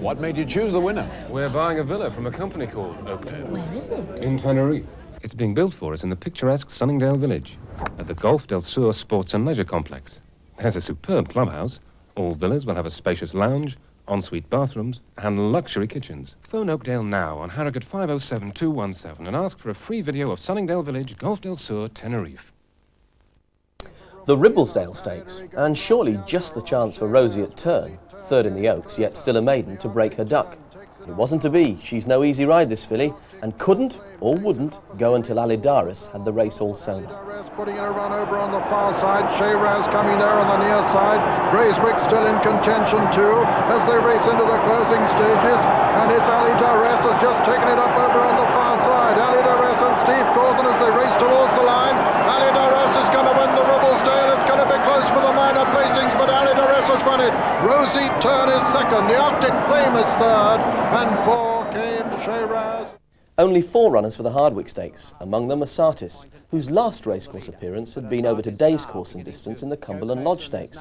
What made you choose the winner? We're buying a villa from a company called Oakdale. Where is it? In Tenerife. It's being built for us in the picturesque Sunningdale village at the Golf del Sur Sports and Leisure Complex. There's a superb clubhouse. All villas will have a spacious lounge, ensuite bathrooms and luxury kitchens. Phone Oakdale now on Harrogate 507-217 and ask for a free video of Sunningdale Village, Golf del Sur, Tenerife. The Ribblesdale Stakes, and surely just the chance for Rosie at Turn, 3rd in the Oaks, yet still a maiden, to break her duck. It wasn't to be. She's no easy ride, this filly, and couldn't or wouldn't go until Alidaris had the race all sewn up. Putting in a run over on the far side, Shayraz coming there on the near side, Braeswick still in contention too as they race into the closing stages, and it's Alidaris has just taken it up over on the far side. Alidaris and Steve Cawthon as they race towards the line. Alidaris is going to win the Ribblesdale. It's going to be close for the minor placings, but Alidaris has won it. Rosie Turn is second, the Arctic Flame is third, and 4 came Shayraz. Only 4 runners for the Hardwick Stakes, among them Assatis, whose last racecourse appearance had been over to Day's course and distance in the Cumberland Lodge Stakes.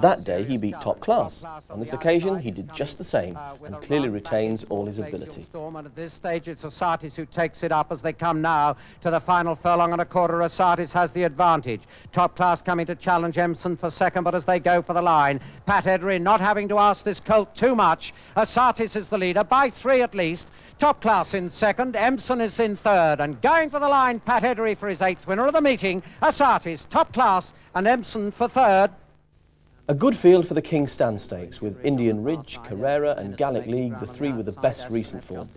That day he beat Top Class. On this occasion he did just the same and clearly retains all his ability. At this stage it's Assatis who takes it up as they come now to the final furlong and a quarter. Assatis has the advantage. Top Class coming to challenge Empson for second, but as they go for the line, Pat Edry not having to ask this colt too much. Assatis is the leader by 3 at least. Top Class in second, Empson is in third, and going for the line, Pat Edry for his 8th winner of the meeting. Assatis, Top Class, and Empson for third. A good field for the King's Stand Stakes, with Indian Ridge, Carrera and Gallic League, the 3 with the best recent form.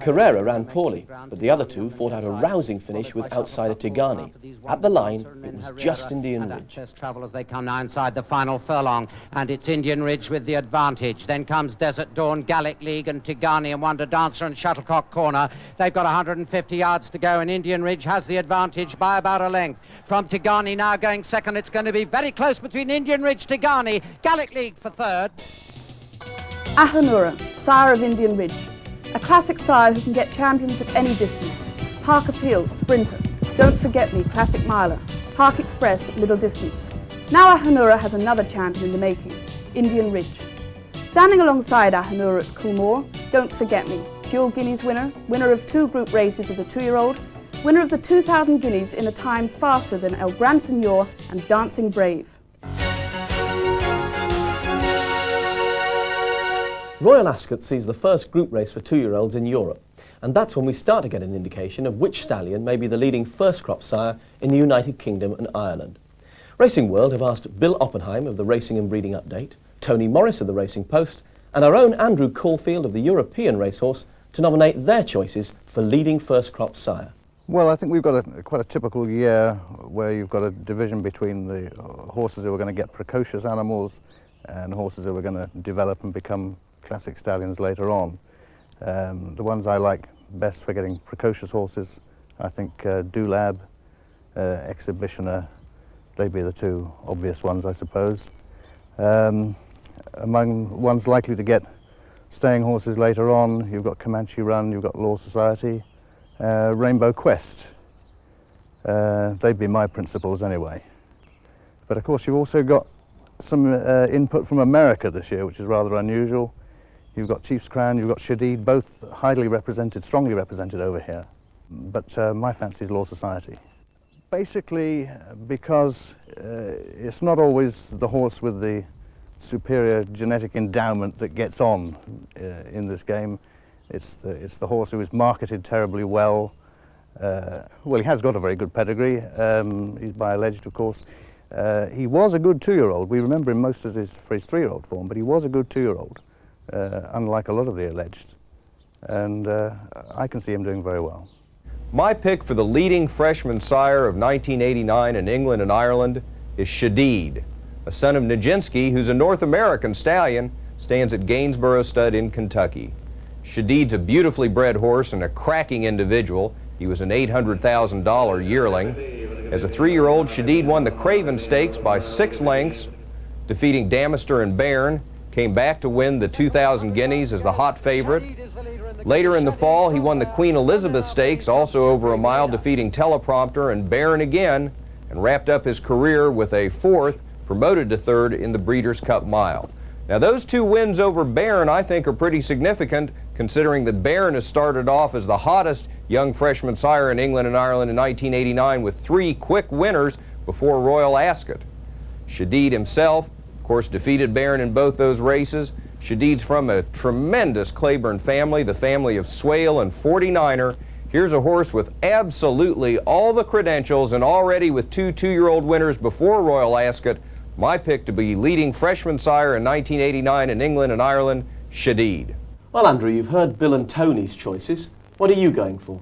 Carrera ran poorly, but the other 2 fought out a rousing finish with outsider Tigani. At the line, it was just Indian Ridge. Travel as they come now inside the final furlong, and it's Indian Ridge with the advantage. Then comes Desert Dawn, Gallic League and Tigani and Wonder Dancer and Shuttlecock Corner. They've got 150 yards to go, and Indian Ridge has the advantage by about a length. From Tigani now going second, it's going to be very close between Indian Ridge, Tigani, Gallic League for third. Ahunura, sire of Indian Ridge. A classic sire who can get champions at any distance. Park Appeal, sprinter. Don't Forget Me, classic miler. Park Express, middle distance. Now Ahunura has another champion in the making, Indian Ridge. Standing alongside Ahunura at Coolmore, Don't Forget Me, dual guineas winner, winner of 2 group races of the 2-year-old, winner of the 2,000 guineas in a time faster than El Gran Senor and Dancing Brave. Royal Ascot sees the first group race for 2-year-olds in Europe, and that's when we start to get an indication of which stallion may be the leading first crop sire in the United Kingdom and Ireland. Racing World have asked Bill Oppenheim of the Racing and Breeding Update, Tony Morris of the Racing Post, and our own Andrew Caulfield of the European Racehorse to nominate their choices for leading first crop sire. Well, I think we've got quite a typical year where you've got a division between the horses who are going to get precocious animals and horses who are going to develop and become classic stallions later on. The ones I like best for getting precocious horses, I think Dulab, Exhibitioner, they'd be the 2 obvious ones, I suppose. Among ones likely to get staying horses later on, you've got Comanche Run, you've got Law Society, Rainbow Quest. They'd be my principals anyway. But of course you've also got some input from America this year, which is rather unusual. You've got Chief's Crown, you've got Shadid, both highly represented, strongly represented over here. But my fancy is Law Society. Basically because it's not always the horse with the superior genetic endowment that gets on in this game. It's the horse who is marketed terribly well. Well, he has got a very good pedigree. He's by alleged, of course. He was a good 2-year-old. We remember him most as for his 3-year-old form, but he was a good 2-year-old, unlike a lot of the alleged. And I can see him doing very well. My pick for the leading freshman sire of 1989 in England and Ireland is Shadid, a son of Nijinsky, who's a North American stallion, stands at Gainsborough Stud in Kentucky. Shadid's a beautifully bred horse and a cracking individual. He was an $800,000 yearling. As a 3-year-old, Shadid won the Craven Stakes by 6 lengths, defeating Damister and Bairn, came back to win the 2,000 guineas as the hot favorite. Later in the fall, he won the Queen Elizabeth Stakes, also over a mile, defeating Teleprompter and Bairn again, and wrapped up his career with a 4th, promoted to 3rd in the Breeders' Cup Mile. Now those 2 wins over Bairn I think are pretty significant, considering that Bairn has started off as the hottest young freshman sire in England and Ireland in 1989 with 3 quick winners before Royal Ascot. Shadid himself, of course, defeated Bairn in both those races. Shadid's from a tremendous Claiborne family, the family of Swale and 49er. Here's a horse with absolutely all the credentials and already with 2 2-year-old winners before Royal Ascot. My pick to be leading freshman sire in 1989 in England and Ireland, Shadid. Well, Andrew, you've heard Bill and Tony's choices. What are you going for?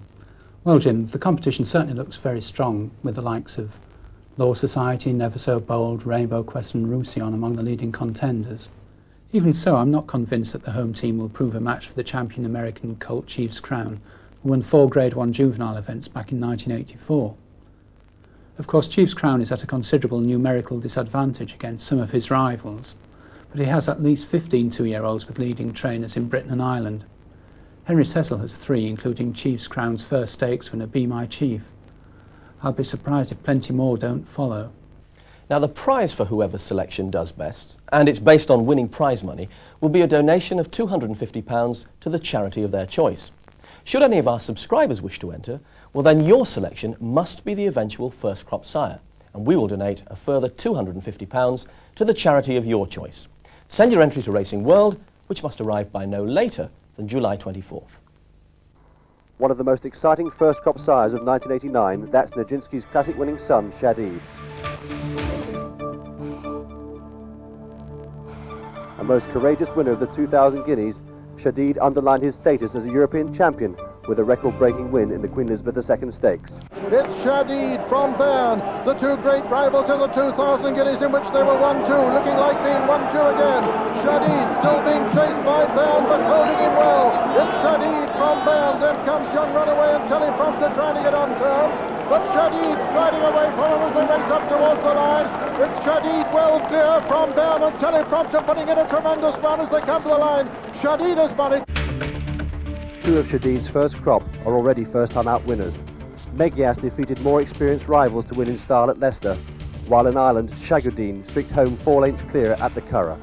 Well, Jim, the competition certainly looks very strong, with the likes of Law Society, Never So Bold, Rainbow Quest and Roussillon among the leading contenders. Even so, I'm not convinced that the home team will prove a match for the champion American colt Chief's Crown, who won 4 Grade 1 juvenile events back in 1984. Of course, Chief's Crown is at a considerable numerical disadvantage against some of his rivals, but he has at least 15 2-year-olds with leading trainers in Britain and Ireland. Henry Cecil has 3, including Chief's Crown's first stakes winner, Be My Chief. I'll be surprised if plenty more don't follow. Now, the prize for whoever's selection does best, and it's based on winning prize money, will be a donation of £250 to the charity of their choice. Should any of our subscribers wish to enter, well then your selection must be the eventual first crop sire, and we will donate a further £250 to the charity of your choice. Send your entry to Racing World, which must arrive by no later than July 24th. One of the most exciting first crop sires of 1989, that's Nijinsky's classic winning son, Shadid. A most courageous winner of the 2,000 guineas, Shadid underlined his status as a European champion with a record-breaking win in the Queen Elizabeth II Stakes. It's Shadid from Bairn, the 2 great rivals in the 2,000 guineas in which they were 1-2, looking like being 1-2 again. Shadid still being chased by Bairn, but holding him well. It's Shadid from Bairn, then comes Young Runaway and Teleprompter trying to get on terms, but Shadid striding away from him as they race up towards the line. It's Shadid well clear from Bairn and Teleprompter putting in a tremendous run as they come to the line. Shadid has won it. 2 of Shadid's first crop are already first-time out winners. Mcgrath defeated more experienced rivals to win in style at Leicester, while in Ireland, Shaguddin streaked home 4 lengths clear at the Curragh.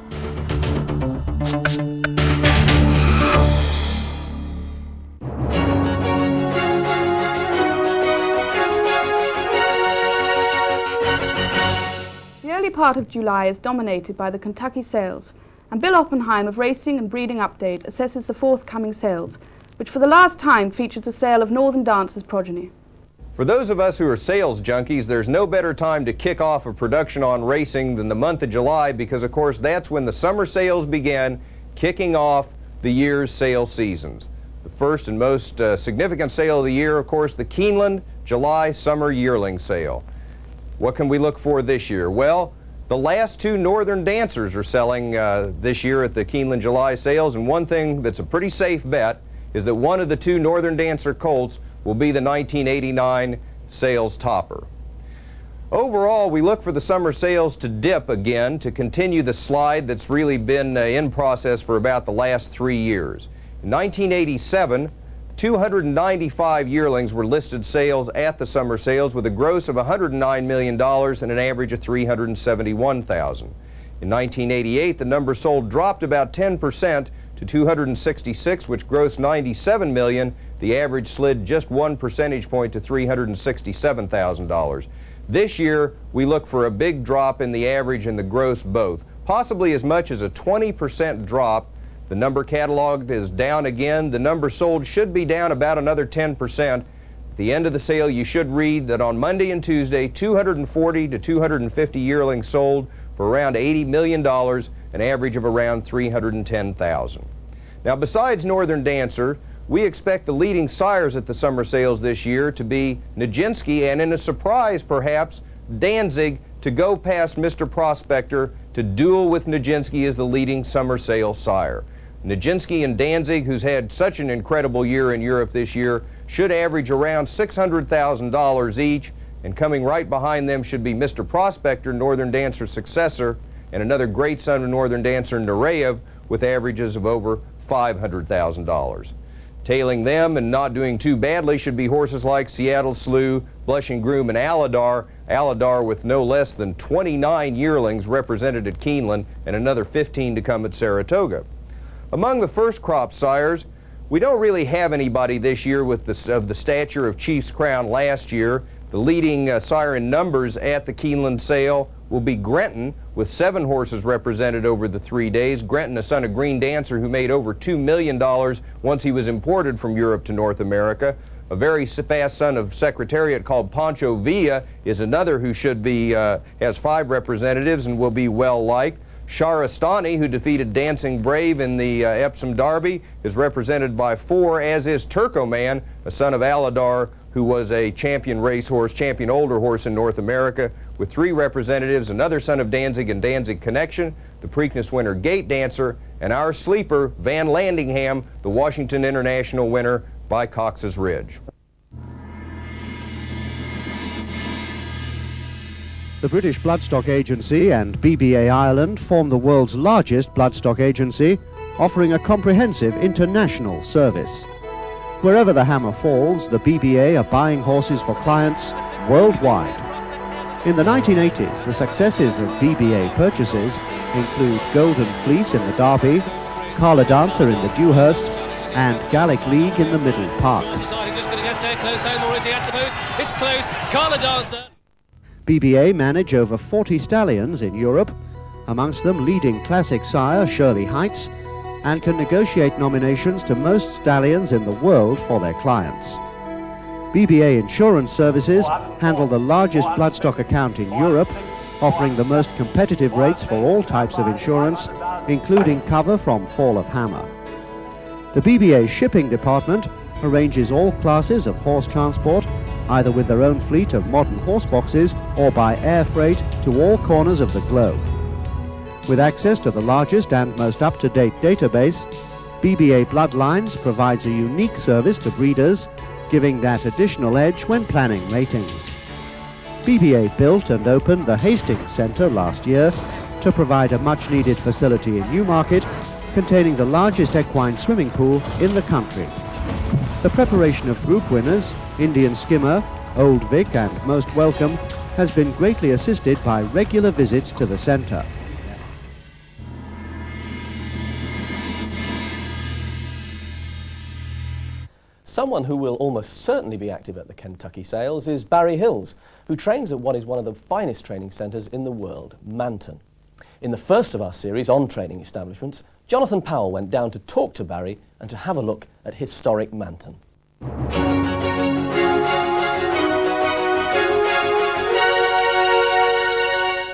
part of July is dominated by the Kentucky sales, and Bill Oppenheim of Racing and Breeding Update assesses the forthcoming sales, which for the last time features a sale of Northern Dancer's progeny. For those of us who are sales junkies, there's no better time to kick off a production on racing than the month of July, because of course that's when the summer sales begin, kicking off the year's sales seasons. The first and most significant sale of the year, of course, the Keeneland July Summer Yearling Sale. What can we look for this year? Well, the last two Northern Dancers are selling this year at the Keeneland July sales, and one thing that's a pretty safe bet is that one of the two Northern Dancer colts will be the 1989 sales topper. Overall, we look for the summer sales to dip again, to continue the slide that's really been in process for about the last 3 years. In 1987, 295 yearlings were listed sales at the summer sales with a gross of $109 million and an average of $371,000. In 1988, the number sold dropped about 10% to 266, which grossed $97 million. The average slid just 1 percentage point to $367,000. This year, we look for a big drop in the average and the gross both, possibly as much as a 20% drop. The number cataloged is down again. The number sold should be down about another 10%. At the end of the sale, you should read that on Monday and Tuesday, 240 to 250 yearlings sold for around $80 million, an average of around $310,000. Now, besides Northern Dancer, we expect the leading sires at the summer sales this year to be Nijinsky, and in a surprise perhaps, Danzig, to go past Mr. Prospector to duel with Nijinsky as the leading summer sale sire. Nijinsky and Danzig, who's had such an incredible year in Europe this year, should average around $600,000 each, and coming right behind them should be Mr. Prospector, Northern Dancer's successor, and another great son of Northern Dancer, Nureyev, with averages of over $500,000. Tailing them and not doing too badly should be horses like Seattle Slew, Blushing Groom, and Aladar. Aladar with no less than 29 yearlings represented at Keeneland and another 15 to come at Saratoga. Among the first crop sires, we don't really have anybody this year with of the stature of Chief's Crown last year. The leading sire in numbers at the Keeneland sale will be Grenton, with 7 horses represented over the 3 days. Grenton, a son of Green Dancer, who made over $2 million once he was imported from Europe to North America. A very fast son of Secretariat called Pancho Villa is another who should be, has 5 representatives and will be well liked. Shahrastani, who defeated Dancing Brave in the Epsom Derby, is represented by 4, as is Turkoman, a son of Aladar, who was a champion racehorse, champion older horse in North America, with 3 representatives, another son of Danzig and Danzig Connection, the Preakness winner Gate Dancer, and our sleeper Van Landingham, the Washington International winner by Cox's Ridge. The British Bloodstock Agency and BBA Ireland form the world's largest bloodstock agency, offering a comprehensive international service. Wherever the hammer falls, the BBA are buying horses for clients worldwide. In the 1980s, the successes of BBA purchases include Golden Fleece in the Derby, Carla Dancer in the Dewhurst, and Gallic League in the Middle Park. Society just going to get there, close home already at the post. It's close. Carla Dancer. BBA manage over 40 stallions in Europe, amongst them leading classic sire Shirley Heights, and can negotiate nominations to most stallions in the world for their clients. BBA Insurance Services handle the largest bloodstock account in Europe, offering the most competitive rates for all types of insurance, including cover from fall of hammer. The BBA Shipping Department arranges all classes of horse transport, either with their own fleet of modern horse boxes or by air freight to all corners of the globe. With access to the largest and most up-to-date database, BBA Bloodlines provides a unique service to breeders, giving that additional edge when planning matings. BBA built and opened the Hastings Centre last year to provide a much-needed facility in Newmarket, containing the largest equine swimming pool in the country. The preparation of group winners, Indian Skimmer, Old Vic and Most Welcome, has been greatly assisted by regular visits to the centre. Someone who will almost certainly be active at the Kentucky Sales is Barry Hills, who trains at what is one of the finest training centres in the world, Manton. In the first of our series on training establishments, Jonathan Powell went down to talk to Barry and to have a look at historic Manton.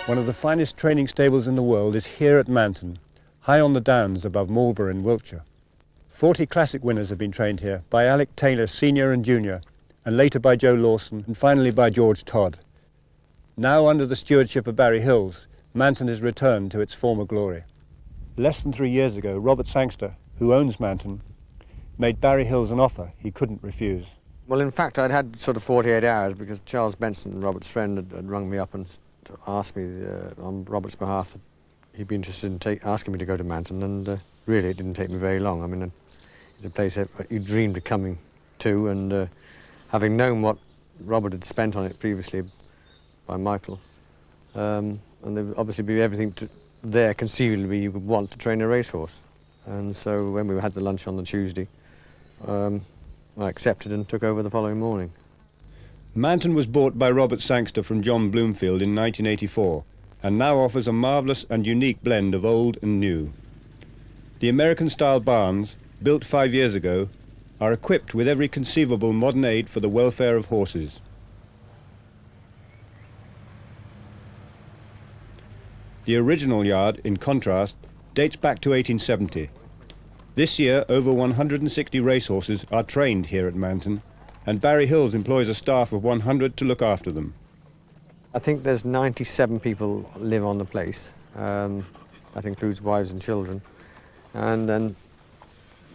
One of the finest training stables in the world is here at Manton, high on the downs above Marlborough in Wiltshire. 40 classic winners have been trained here by Alec Taylor Senior and Junior, and later by Joe Lawson, and finally by George Todd. Now under the stewardship of Barry Hills, Manton has returned to its former glory. Less than 3 years ago, Robert Sangster, who owns Manton, made Barry Hills an offer he couldn't refuse. Well, in fact, I'd had sort of 48 hours because Charles Benson, Robert's friend, had rung me up and asked me on Robert's behalf that he'd be interested in asking me to go to Manton, and really it didn't take me very long. I mean, it's a place that you dreamed of coming to, and having known what Robert had spent on it previously by Michael, and there would obviously be everything there conceivably you would want to train a racehorse. And so when we had the lunch on the Tuesday, I accepted and took over the following morning. Manton was bought by Robert Sangster from John Bloomfield in 1984, and now offers a marvellous and unique blend of old and new. The American-style barns, built 5 years ago, are equipped with every conceivable modern aid for the welfare of horses. The original yard, in contrast, dates back to 1870. This year, over 160 racehorses are trained here at Manton, and Barry Hills employs a staff of 100 to look after them. I think there's 97 people live on the place. That includes wives and children. And then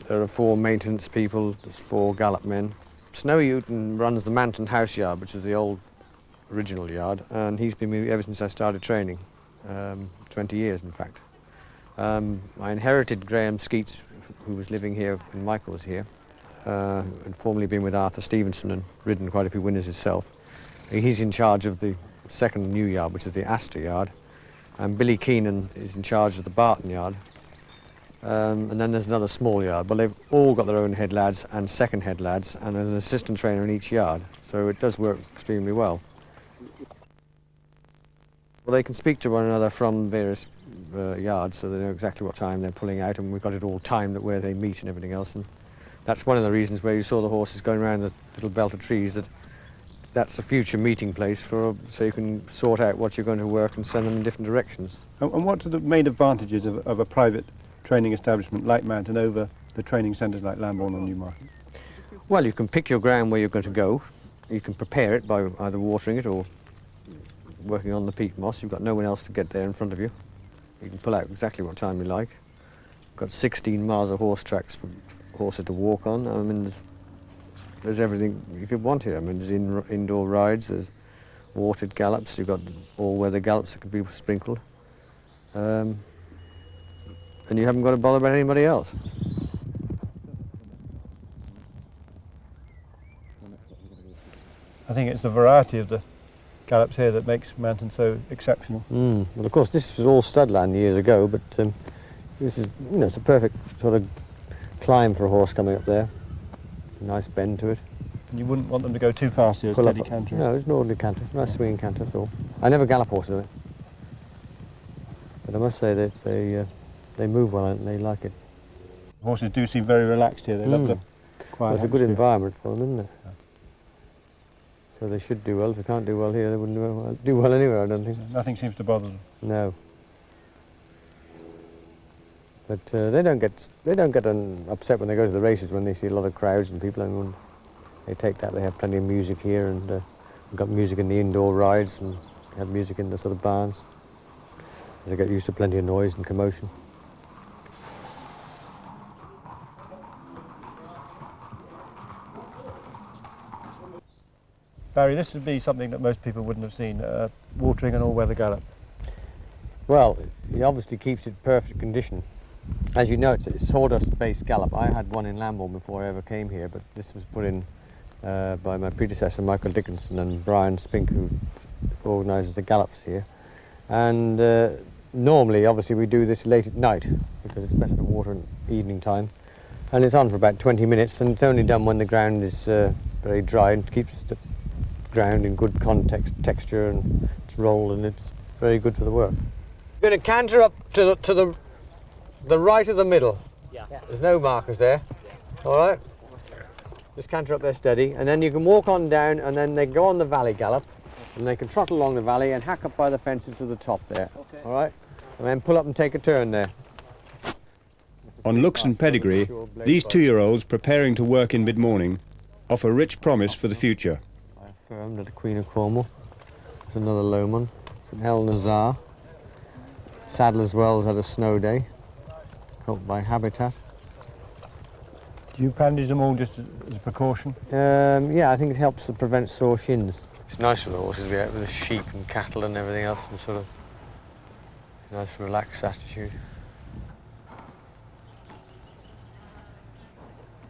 there are 4 maintenance people, there's 4 gallop men. Snowy Houghton runs the Manton House Yard, which is the old original yard, and he's been with me ever since I started training, 20 years in fact. I inherited Graham Skeets, who was living here when Michael was here, and formerly been with Arthur Stevenson and ridden quite a few winners himself. He's in charge of the second new yard, which is the Astor Yard, and Billy Keenan is in charge of the Barton Yard. And then there's another small yard, but they've all got their own head lads and second head lads and an assistant trainer in each yard, so it does work extremely well. Well, they can speak to one another from various yards, so they know exactly what time they're pulling out, and we've got it all timed at where they meet and everything else. And that's one of the reasons where you saw the horses going around the little belt of trees, that's a future meeting place so you can sort out what you're going to work and send them in different directions. And what are the main advantages of a private training establishment like Manton over the training centres like Lambourne or Newmarket? Well, you can pick your ground where you're going to go. You can prepare it by either watering it or working on the peat moss. You've got no one else to get there in front of you. You can pull out exactly what time you like. You've got 16 miles of horse tracks for horses to walk on. I mean, there's everything you could want here. I mean, there's indoor rides, there's watered gallops, you've got all-weather gallops that can be sprinkled. And you haven't got to bother about anybody else. I think it's the variety of the gallops here that makes Manton so exceptional. Well, of course, this was all studland years ago, but this is, it's a perfect sort of climb for a horse coming up there. Nice bend to it. And you wouldn't want them to go too fast here, steady canter? No, it's an ordinary canter, nice swinging canter, that's all. I never gallop horses on it, but I must say that they move well and they like it. Horses do seem very relaxed here. They love the quiet Well, it's a good environment for them, isn't it? Yeah. So they should do well. If they can't do well here, they wouldn't do well anywhere, I don't think. Nothing seems to bother them. No. But they don't get upset when they go to the races when they see a lot of crowds and people. And they take that. They have plenty of music here, and we've got music in the indoor rides, and have music in the sort of barns. They get used to plenty of noise and commotion. Barry, this would be something that most people wouldn't have seen, watering an all-weather gallop. Well, he obviously keeps it in perfect condition. As you know, it's a sawdust-based gallop. I had one in Lambourne before I ever came here, but this was put in by my predecessor, Michael Dickinson, and Brian Spink, who organises the gallops here. And normally, obviously, we do this late at night, because it's better to water in evening time. And it's on for about 20 minutes, and it's only done when the ground is very dry and keeps the ground in good texture, and it's rolled, and it's very good for the work. You're going to canter up to the right of the middle. Yeah. There's no markers there. All right? Just canter up there steady, and then you can walk on down, and then they go on the valley gallop, and they can trot along the valley and hack up by the fences to the top there. Okay. All right? And then pull up and take a turn there. On looks and pedigree, these 2-year-olds preparing to work in mid-morning offer rich promise for the future. I affirmed at the Queen of Cornwall. There's another Lomond. St Helena. Sadler's Wells had a snow day, caught by Habitat. Do you bandage them all just as a precaution? Yeah, I think it helps to prevent sore shins. It's nice for the horses to be out with the sheep and cattle and everything else, and sort of nice relaxed attitude.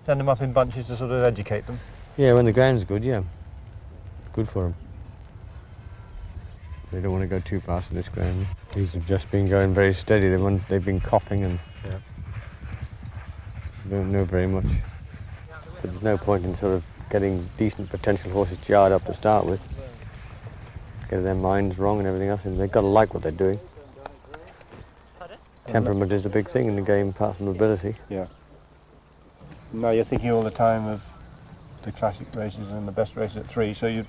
Send them up in bunches to sort of educate them? Yeah, when the ground's good, yeah. Good for them. They don't want to go too fast in this ground. These have just been going very steady. They've been coughing and don't know very much. But there's no point in sort of getting decent potential horses jarred up to start with. Get their minds wrong and everything else, and they've got to like what they're doing. Temperament is a big thing in the game, apart from ability. Yeah. Now you're thinking all the time of the classic races and the best races at 3, so you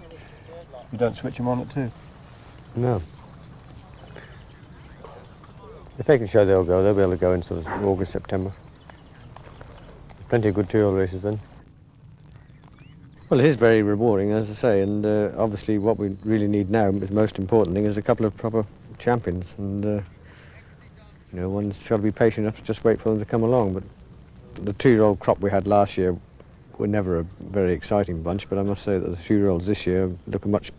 don't switch them on at 2? No. If they can show they'll go, they'll be able to go in sort of August, September. There's plenty of good 2-year-old races then. Well, it is very rewarding, as I say, and obviously what we really need now, is the most important thing, is a couple of proper champions, and you know, one's got to be patient enough to just wait for them to come along. But the 2-year-old crop we had last year were never a very exciting bunch, but I must say that the 2-year-olds this year look a much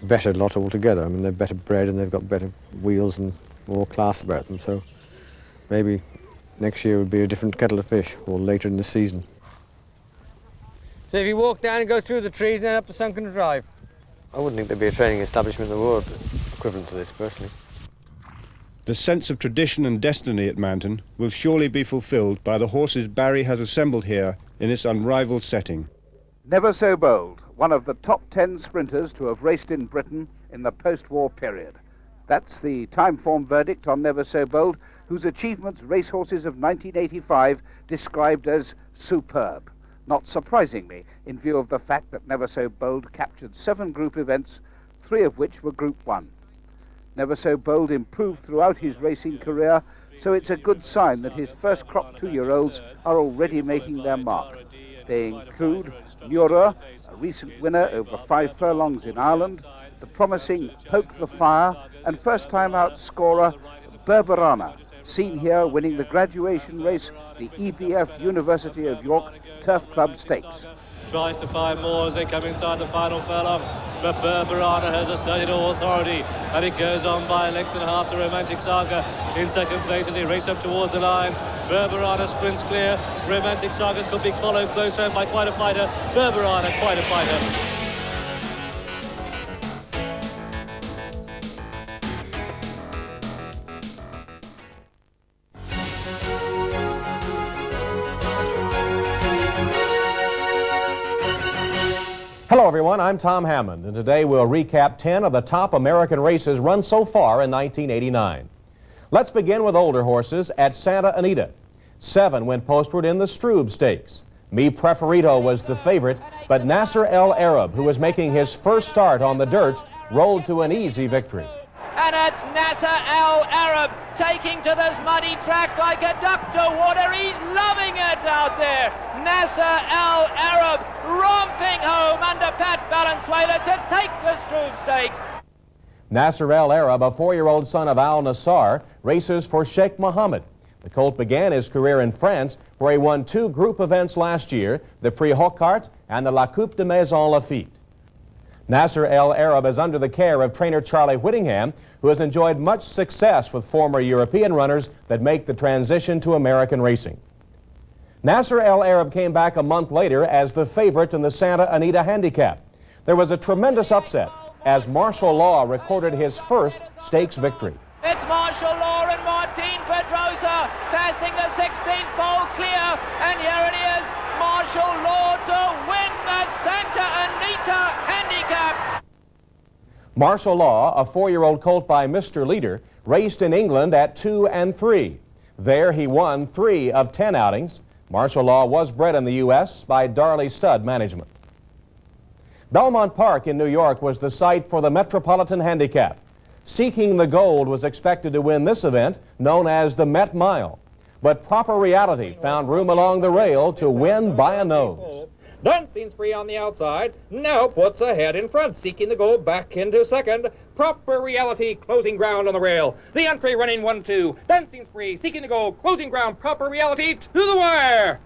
better lot altogether. I mean, they're better bred and they've got better wheels and more class about them, so maybe next year would be a different kettle of fish, or later in the season. So if you walk down and go through the trees and then up the Sunken Drive? I wouldn't think there'd be a training establishment in the world equivalent to this, personally. The sense of tradition and destiny at Manton will surely be fulfilled by the horses Barry has assembled here in this unrivaled setting. Never So Bold, one of the top 10 sprinters to have raced in Britain in the post-war period. That's the time-form verdict on Never So Bold, whose achievements racehorses of 1985 described as superb. Not surprisingly, in view of the fact that Never So Bold captured 7 group events, 3 of which were Group 1. Never So Bold improved throughout his racing career, so it's a good sign that his first crop 2-year-olds are already making their mark. They include Nura, a recent winner over 5 furlongs in Ireland, the promising Poke the Fire, and first-time out scorer Berberana, seen here winning the graduation race, the EVF University of York Turf Club Stakes. Tries to find more as they come inside the final furlong, but Berberana has asserted all authority, and it goes on by a length and a half to Romantic Saga in second place as they race up towards the line. Berberana sprints clear. Romantic Saga could be followed close home by quite a fighter. Berberana, quite a fighter. Hello everyone, I'm Tom Hammond, and today we'll recap 10 of the top American races run so far in 1989. Let's begin with older horses at Santa Anita. 7 went postward in the Stroob Stakes. Mi Preferito was the favorite, but Nasser El Arab, who was making his first start on the dirt, rolled to an easy victory. And it's Nasser El Arab taking to this muddy track like a duck to water. He's loving it out there. Nasser El Arab romping home under Pat Valenzuela to take the Stroob Stakes. Nasser El Arab, a 4-year-old son of Al Nassar, races for Sheikh Mohammed. The colt began his career in France, where he won 2 group events last year, the Prix Hocquart and the La Coupe de Maison Lafitte. Nasser El Arab is under the care of trainer Charlie Whittingham, who has enjoyed much success with former European runners that make the transition to American racing. Nasser El Arab came back a month later as the favorite in the Santa Anita Handicap. There was a tremendous upset as Martial Law recorded his first stakes victory. It's Martial Law and Martin Pedrosa passing the 16th pole clear, and here it is, Martial Law to win the Santa Anita Handicap. Martial Law, a 4-year-old colt by Mr. Leader, raced in England at 2 and 3. There he won 3 of 10 outings. Martial Law was bred in the U.S. by Darley Stud Management. Belmont Park in New York was the site for the Metropolitan Handicap. Seeking the Gold was expected to win this event, known as the Met Mile. But Proper Reality found room along the rail to win by a nose. Dancing Spree on the outside, now puts ahead in front, Seeking the Gold back into second. Proper Reality closing ground on the rail. The entry running 1-2. Dancing Spree, Seeking the Gold, closing ground, Proper Reality to the wire.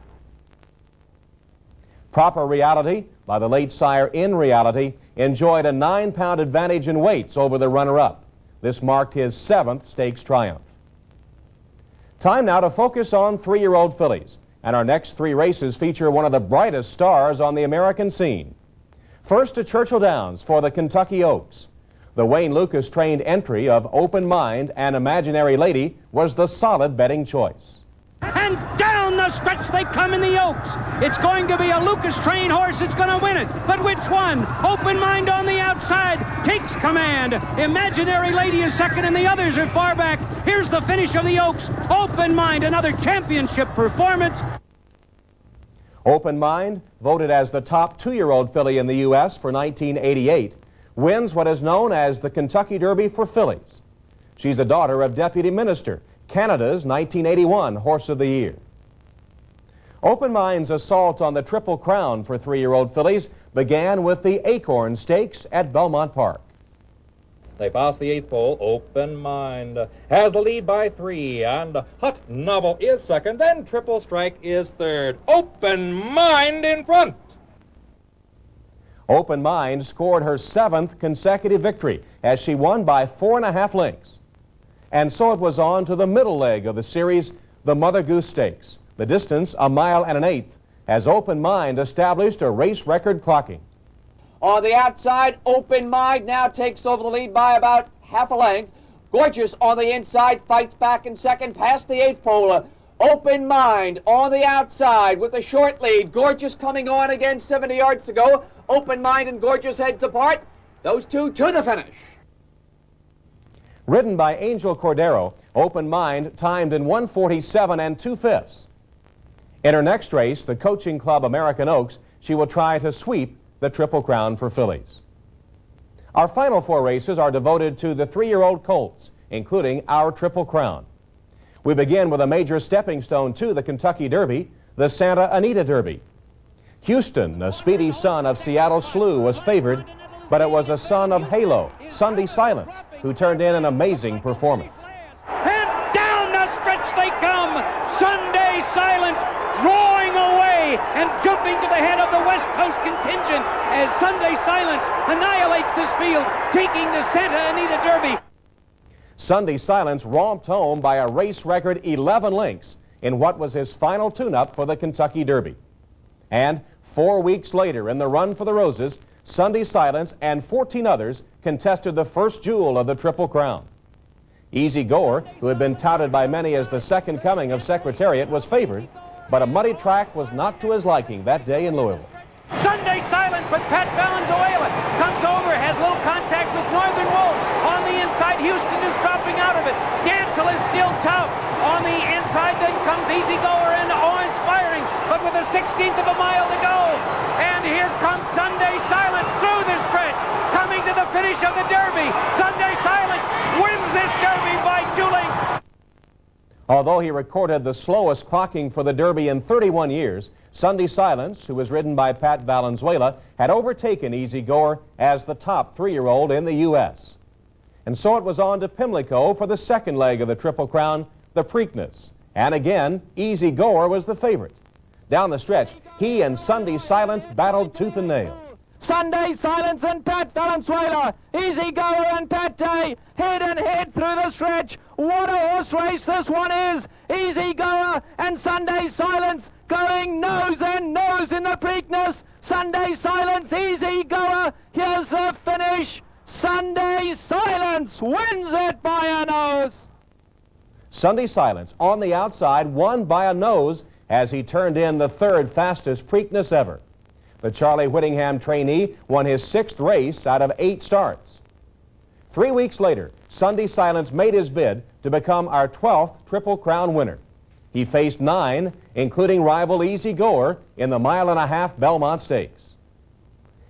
Proper Reality, by the late sire In Reality, enjoyed a 9-pound advantage in weights over the runner-up. This marked his 7th stakes triumph. Time now to focus on 3-year-old fillies. And our next 3 races feature one of the brightest stars on the American scene. First to Churchill Downs for the Kentucky Oaks. The Wayne Lucas trained entry of Open Mind and Imaginary Lady was the solid betting choice. And down the stretch they come in the Oaks. It's going to be a Lucas trained horse that's going to win it. But which one? Open Mind on the outside takes command. Imaginary Lady is second and the others are far back. Here's the finish of the Oaks. Open Mind, another championship performance. Open Mind, voted as the top 2-year-old filly in the U.S. for 1988, wins what is known as the Kentucky Derby for fillies. She's a daughter of Deputy Minister, Canada's 1981 Horse of the Year. Open Mind's assault on the Triple Crown for 3-year-old fillies began with the Acorn Stakes at Belmont Park. They pass the 8th pole. Open Mind has the lead by 3, and Hot Novel is second, then Triple Strike is third. Open Mind in front. Open Mind scored her 7th consecutive victory as she won by 4.5 lengths. And so it was on to the middle leg of the series, the Mother Goose Stakes. The distance, 1 1/8, as Open Mind established a race record clocking. On the outside, Open Mind now takes over the lead by about half a length. Gorgeous on the inside, fights back in second, past the 8th pole. Open Mind on the outside with a short lead. Gorgeous coming on again, 70 yards to go. Open Mind and Gorgeous heads apart. Those two to the finish. Ridden by Angel Cordero, Open Mind timed in 1:47 2/5. In her next race, the Coaching Club American Oaks, she will try to sweep the Triple Crown for fillies. Our final 4 races are devoted to the 3-year-old colts, including our Triple Crown. We begin with a major stepping stone to the Kentucky Derby, the Santa Anita Derby. Houston, a speedy son of Seattle Slew, was favored, but it was a son of Halo, Sunday Silence, who turned in an amazing performance. And down the stretch they come. Sunday Silence drawing away and jumping to the head of the West Coast contingent as Sunday Silence annihilates this field, taking the Santa Anita Derby. Sunday Silence romped home by a race record 11 lengths in what was his final tune-up for the Kentucky Derby. And 4 weeks later, in the Run for the Roses, Sunday Silence and 14 others contested the first jewel of the Triple Crown. Easy Goer, who had been touted by many as the second coming of Secretariat, was favored, but a muddy track was not to his liking that day in Louisville. Sunday Silence with Pat Valenzuela comes over, has a little contact with Northern Wolf. On the inside, Houston is dropping out of it. Gansel is still tough. On the inside, then comes Easy Goer and awe-inspiring, but with a 16th of a mile to go. And here comes Sunday Silence through the stretch, coming to the finish of the Derby. Sunday Silence wins this Derby by 2 lengths. Although he recorded the slowest clocking for the Derby in 31 years, Sunday Silence, who was ridden by Pat Valenzuela, had overtaken Easy Goer as the top 3-year-old in the U.S. And so it was on to Pimlico for the second leg of the Triple Crown, the Preakness. And again, Easy Goer was the favorite. Down the stretch, he and Sunday Silence battled tooth and nail. Sunday Silence and Pat Valenzuela, Easy Goer and Pat head and head through the stretch. What a horse race this one is. Easy Goer and Sunday Silence going nose and nose in the Preakness. Sunday Silence, Easy Goer, here's the finish. Sunday Silence wins it by a nose. Sunday Silence on the outside won by a nose as he turned in the third fastest Preakness ever. The Charlie Whittingham trainee won his 6th race out of 8 starts. 3 weeks later, Sunday Silence made his bid to become our 12th Triple Crown winner. He faced 9, including rival Easy Goer, in the 1.5 mile Belmont Stakes.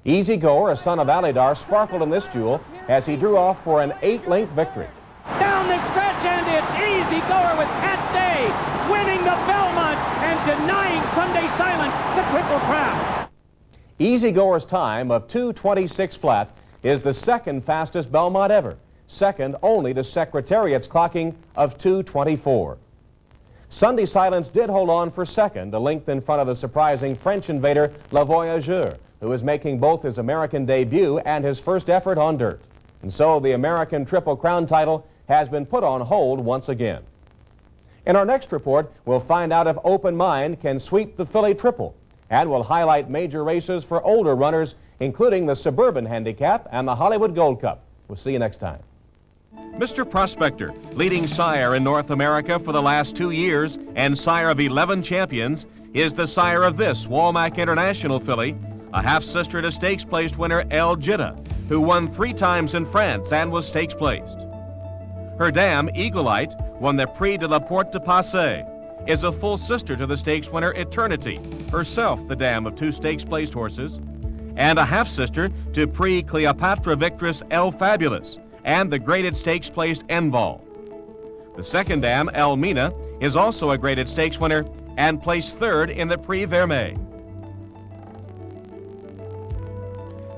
Easy Goer, a son of Alidar, sparkled in this duel as he drew off for an 8-length victory. Down the stretch, and it's Easy Goer with Pat Day winning the Belmont and denying Sunday Silence the Triple Crown. Easy Goer's time of 2:26 flat is the 2nd fastest Belmont ever, second only to Secretariat's clocking of 2:24. Sunday Silence did hold on for second, a length in front of the surprising French invader La Voyageur, who is making both his American debut and his first effort on dirt. And so the American Triple Crown title has been put on hold once again. In our next report, we'll find out if Open Mind can sweep the Philly Triple, and we'll highlight major races for older runners, including the Suburban Handicap and the Hollywood Gold Cup. We'll see you next time. Mr. Prospector, leading sire in North America for the last 2 years and sire of 11 champions, is the sire of this Walmack International filly, a half-sister to stakes-placed winner El Jidda, who won 3 times in France and was stakes-placed. Her dam, Eagle-Eye, won the Prix de la Porte de Passy, is a full sister to the stakes winner Eternity, herself the dam of 2 stakes-placed horses, and a half-sister to Prix Cleopatra Victress El Fabulous and the graded stakes-placed Enval. The second dam, Elmina, is also a graded stakes winner and placed 3rd in the Prix Vermeil.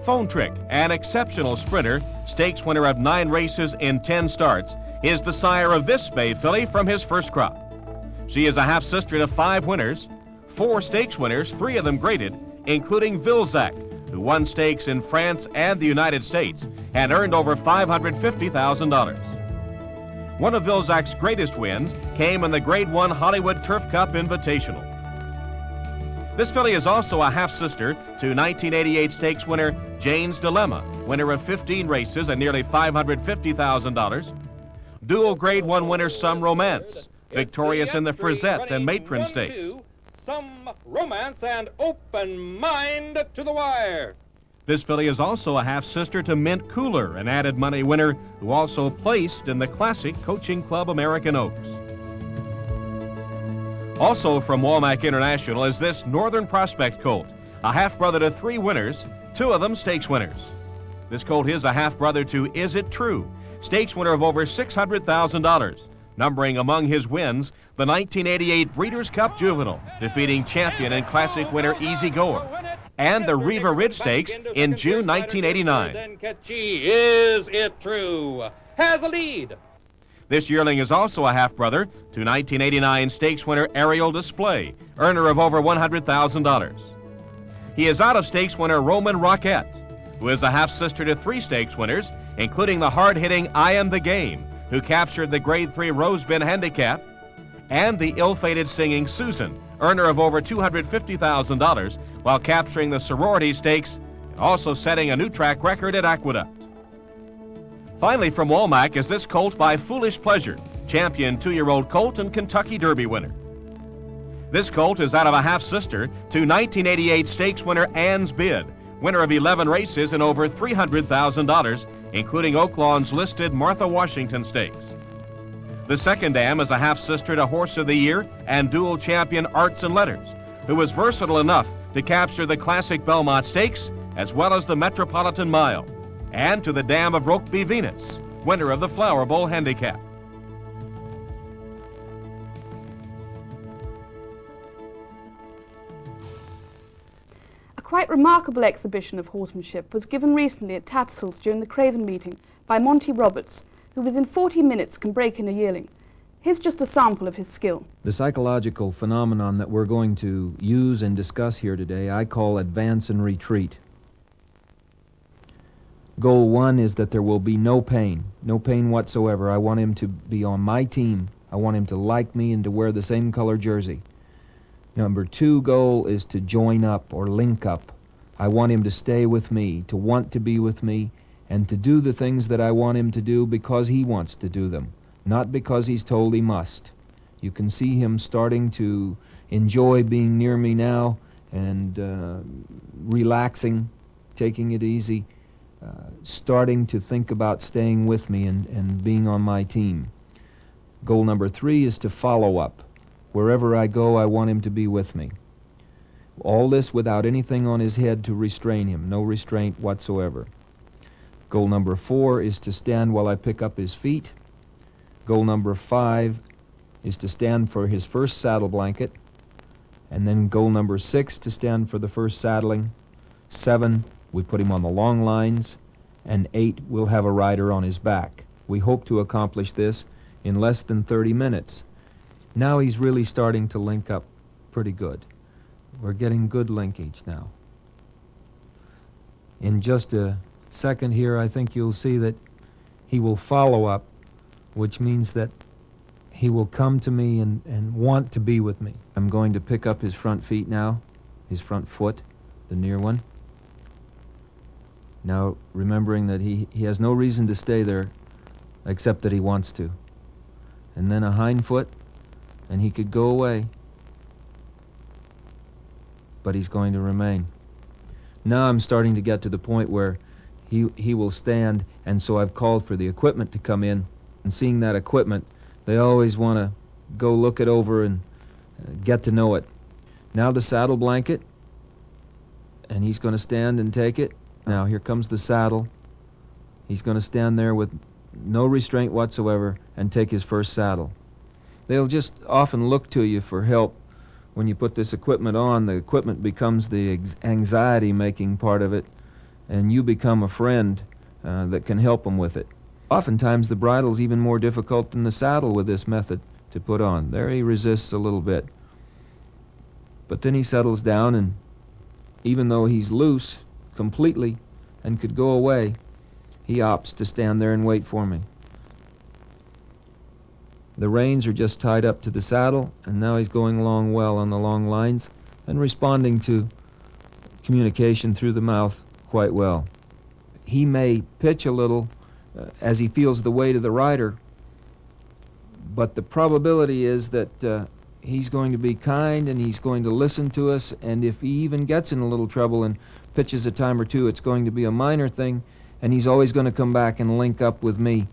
Phone Trick, an exceptional sprinter, stakes winner of 9 races in 10 starts, is the sire of this bay filly from his first crop. She is a half-sister to 5 winners, 4 stakes winners, 3 of them graded, including Vilzac, who won stakes in France and the United States and earned over $550,000. One of Vilzac's greatest wins came in the Grade 1 Hollywood Turf Cup Invitational. This filly is also a half-sister to 1988 stakes winner Jane's Dilemma, winner of 15 races and nearly $550,000. Dual Grade 1 winner Some Romance, victorious in the Frisette and Matron Stakes. Some Romance and Open Mind to the wire. This filly is also a half-sister to Mint Cooler, an added money winner who also placed in the classic Coaching Club American Oaks. Also from Walmack International is this Northern Prospect colt, a half-brother to 3 winners, 2 of them stakes winners. This colt is a half-brother to Is It True, stakes winner of over $600,000, numbering among his wins the 1988 Breeders' Cup Juvenile, defeating champion and classic winner Easy Goer, and the Riva Ridge Stakes in June 1989. Is It True has the lead. This yearling is also a half-brother to 1989 stakes winner Aerial Display, earner of over $100,000. He is out of stakes winner Roman Roquette, who is a half-sister to 3 stakes winners, including the hard-hitting I Am the Game, who captured the Grade 3 Rosebin Handicap, and the ill-fated singing Susan, earner of over $250,000, while capturing the Sorority Stakes and also setting a new track record at Aqueduct. Finally from Walmack is this colt by Foolish Pleasure, champion 2-year-old colt and Kentucky Derby winner. This colt is out of a half-sister to 1988 stakes winner Ann's Bid, winner of 11 races and over $300,000, including Oaklawn's listed Martha Washington Stakes. The second dam is a half-sister to Horse of the Year and dual champion Arts and Letters, who was versatile enough to capture the classic Belmont Stakes as well as the Metropolitan Mile, and to the dam of Rokeby Venus, winner of the Flower Bowl Handicap. A quite remarkable exhibition of horsemanship was given recently at Tattersall's during the Craven meeting by Monty Roberts, who within 40 minutes can break in a yearling. Here's just a sample of his skill. The psychological phenomenon that we're going to use and discuss here today I call advance and retreat. Goal 1 is that there will be no pain whatsoever. I want him to be on my team. I want him to like me and to wear the same color jersey. Number 2 goal is to join up or link up. I want him to stay with me, to want to be with me, and to do the things that I want him to do because he wants to do them, not because he's told he must. You can see him starting to enjoy being near me now and relaxing, taking it easy, starting to think about staying with me and being on my team. Goal number 3 is to follow up. Wherever I go, I want him to be with me. All this without anything on his head to restrain him, no restraint whatsoever. Goal number 4 is to stand while I pick up his feet. Goal number 5 is to stand for his first saddle blanket. And then goal number 6 to stand for the first saddling. 7, we put him on the long lines. And 8, we'll have a rider on his back. We hope to accomplish this in less than 30 minutes. Now he's really starting to link up pretty good. We're getting good linkage now. In just a second here, I think you'll see that he will follow up, which means that he will come to me and want to be with me. I'm going to pick up his front feet now, his front foot, the near one. Now, remembering that he has no reason to stay there except that he wants to. And then a hind foot, and he could go away. But he's going to remain. Now I'm starting to get to the point where he will stand, and so I've called for the equipment to come in. And seeing that equipment, they always want to go look it over and get to know it. Now the saddle blanket, and he's going to stand and take it. Now here comes the saddle. He's going to stand there with no restraint whatsoever and take his first saddle. They'll just often look to you for help. When you put this equipment on, the equipment becomes the anxiety-making part of it, and you become a friend that can help them with it. Oftentimes the bridle's even more difficult than the saddle with this method to put on. There he resists a little bit. But then he settles down, and even though he's loose completely and could go away, he opts to stand there and wait for me. The reins are just tied up to the saddle, and now he's going along well on the long lines and responding to communication through the mouth quite well. He may pitch a little as he feels the weight of the rider, but the probability is that he's going to be kind and he's going to listen to us, and if he even gets in a little trouble and pitches a time or two, it's going to be a minor thing, and he's always going to come back and link up with me.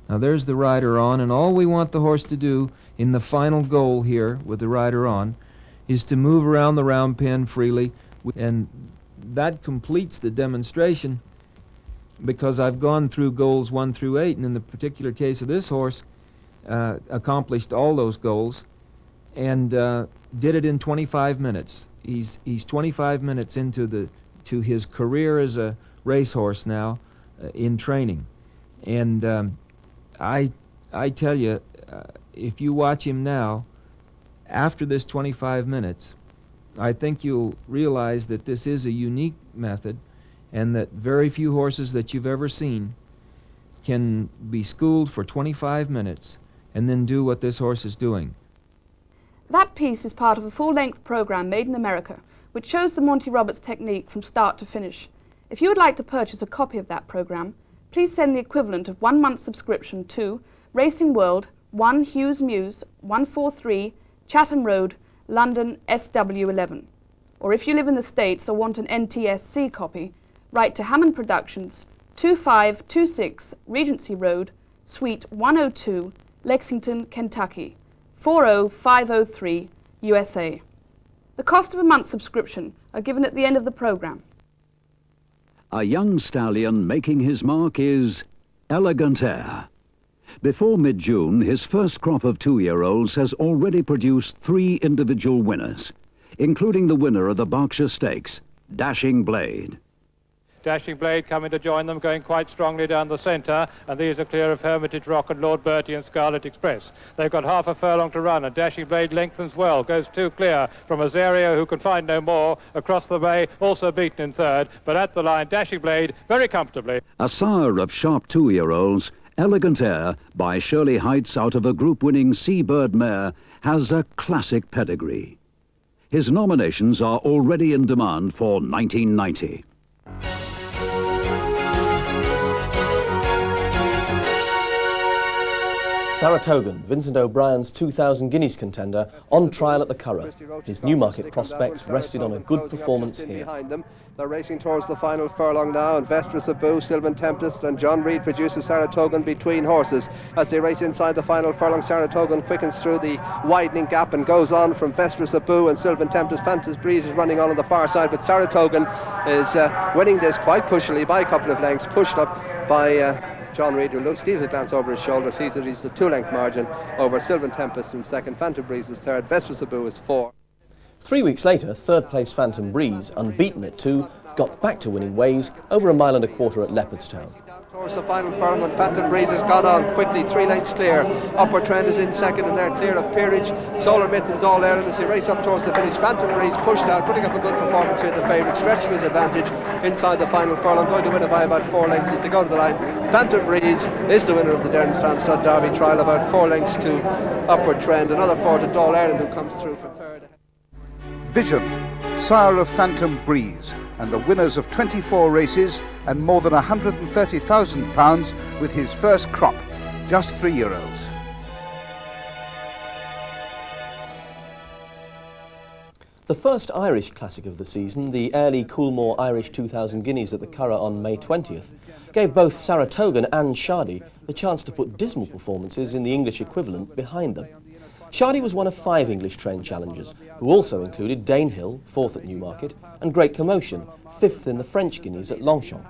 Now there's the rider on, and all we want the horse to do in the final goal here with the rider on is to move around the round pen freely, and that completes the demonstration because I've gone through goals 1 through 8, and in the particular case of this horse, accomplished all those goals and did it in 25 minutes. He's 25 minutes into his career as a racehorse now in training. And I tell you, if you watch him now, after this 25 minutes, I think you'll realize that this is a unique method and that very few horses that you've ever seen can be schooled for 25 minutes and then do what this horse is doing. That piece is part of a full-length program made in America, which shows the Monty Roberts technique from start to finish. If you would like to purchase a copy of that program, please send the equivalent of 1 month's subscription to Racing World, 1 Hughes Mews, 143 Chatham Road, London, SW11. Or if you live in the States or want an NTSC copy, write to Hammond Productions, 2526 Regency Road, Suite 102, Lexington, Kentucky, 40503, USA. The cost of a month's subscription are given at the end of the program. A young stallion making his mark is Elegant Air. Before mid-June, his first crop of 2-year-olds has already produced 3 individual winners, including the winner of the Berkshire Stakes, Dashing Blade. Dashing Blade coming to join them, going quite strongly down the centre, and these are clear of Hermitage Rock and Lord Bertie and Scarlet Express. They've got half a furlong to run, and Dashing Blade lengthens well, goes 2 clear from Azario, who can find no more, across the bay, also beaten in 3rd, but at the line, Dashing Blade very comfortably. A sire of sharp 2-year-olds, Elegant Air, by Shirley Heights out of a group-winning Seabird mare, has a classic pedigree. His nominations are already in demand for 1990. Saratogan, Vincent O'Brien's 2,000 guineas contender, on trial at the Curragh. His Newmarket prospects rested on a good performance here. They're racing towards the final furlong now, and Vestris Abu, Sylvan Tempest and John Reid produces Saratogan between horses. As they race inside the final furlong, Saratogan quickens through the widening gap and goes on from Vestris Abu and Sylvan Tempest. Fantas Breeze is running on the far side, but Saratogan is winning this quite cushionly by a couple of lengths, pushed up by John Reid, who steals a glance over his shoulder, sees that he's the 2-length margin over Sylvan Tempest in second. Phantom Breeze is third, Vestris Abu is fourth. 3 weeks later, third place Phantom Breeze, unbeaten at 2, got back to winning ways over 1.25 miles at Leopardstown. Towards the final furlong, and Phantom Breeze has gone on quickly, 3 lengths clear. Upward Trend is in second, and they're clear of Peerage, Solar Myth and Dall Erin as they race up towards the finish. Phantom Breeze pushed out, putting up a good performance here, the favourite, stretching his advantage inside the final furlong, going to win it by about 4 lengths as they go to the line. Phantom Breeze is the winner of the Derrinstown Stud Derby trial, about 4 lengths to Upward Trend, another 4 to Dall Erin, who comes through for third. Vision, sire of Phantom Breeze, and the winners of 24 races and more than £130,000 with his first crop, just 3-year-olds. The first Irish classic of the season, the Airlie Coolmore Irish 2,000 guineas at the Curragh on May 20th, gave both Saratogan and Shardy the chance to put dismal performances in the English equivalent behind them. Shardy was one of 5 English-trained challengers, who also included Danehill, 4th at Newmarket, and Great Commotion, 5th in the French Guineas at Longchamp.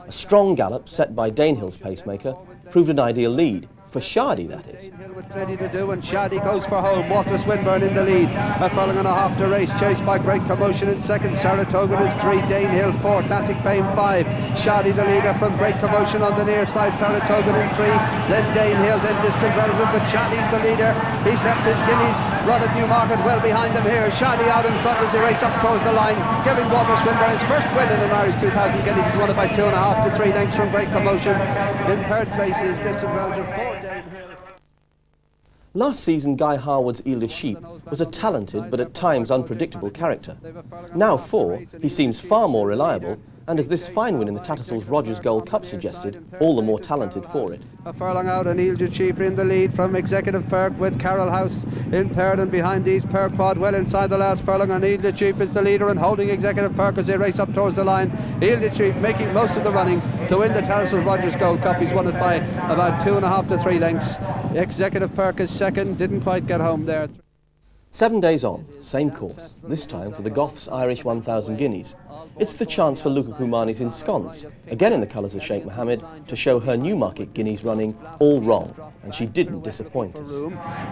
A strong gallop set by Danehill's pacemaker proved an ideal lead, for Shardy that is. With plenty to do, and Shardy goes for home. Walter Swinburne in the lead, a furlong and a half to race, chased by Great Commotion in second. Saratoga is 3, Danehill 4, Classic Fame 5. Shardy the leader from Great Commotion on the near side, Saratoga in 3, then Danehill, then Distant Relative, but Shardy's the leader. He's left his guineas run at Newmarket well behind him here. Shardy out in front as he race up towards the line, giving Walter Swinburne his first win in an Irish 2,000 guineas. He's won it by 2.5 to 3 lengths from Great Commotion. In third place is Distant Relative 4, Danehill. Last season, Guy Harwood's Ile de Sheep was a talented but at times unpredictable character. Now 4, he seems far more reliable, and as this fine win in the Tattersalls Rogers Gold Cup suggested, all the more talented for it. A furlong out, and Ile de Sheep in the lead from Executive Perk, with Carroll House in third, and behind these Perk Quad well inside the last furlong, and Ile de Sheep is the leader and holding Executive Perk as they race up towards the line. Ile de Sheep making most of the running to win the Tattersalls Rogers Gold Cup. He's won it by about 2.5 to 3 lengths. Executive Perk is second, didn't quite get home there. 7 days on, same course, this time for the Goffs Irish 1,000 guineas. It's the chance for Luca Kumani's Ensconce, again in the colours of Sheikh Mohammed, to show her Newmarket guineas running all wrong, and she didn't disappoint us.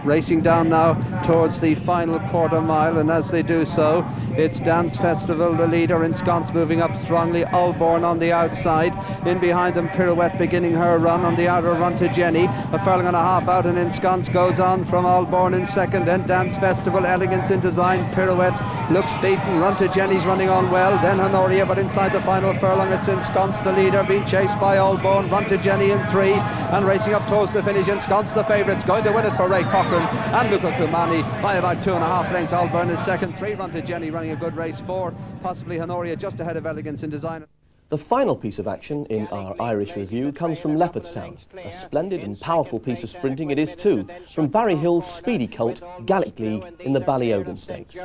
Racing down now towards the final quarter mile, and as they do so, it's Dance Festival, the leader. Ensconce moving up strongly, Allborn on the outside. In behind them, Pirouette beginning her run on the outer run to Jenny. A furlong and a half out, and Ensconce goes on from Allborn in second, then Dance Festival, Elegance in Design, Pirouette looks beaten, run to Jenny's running on well, then Honoria, but inside the final furlong it's Ensconce the leader, being chased by Allborn, run to Jenny in 3, and racing up towards the finish, Ensconce the favourites, going to win it for Ray Cochran and Luca Kumani by about 2.5 lengths. Allborn is second, 3 run to Jenny, running a good race, 4 possibly Honoria just ahead of Elegance in Design. The final piece of action in our Irish review comes from Leopardstown. A splendid and powerful piece of sprinting it is too, from Barry Hill's speedy colt, Gallic League, in the Ballyogan Stakes.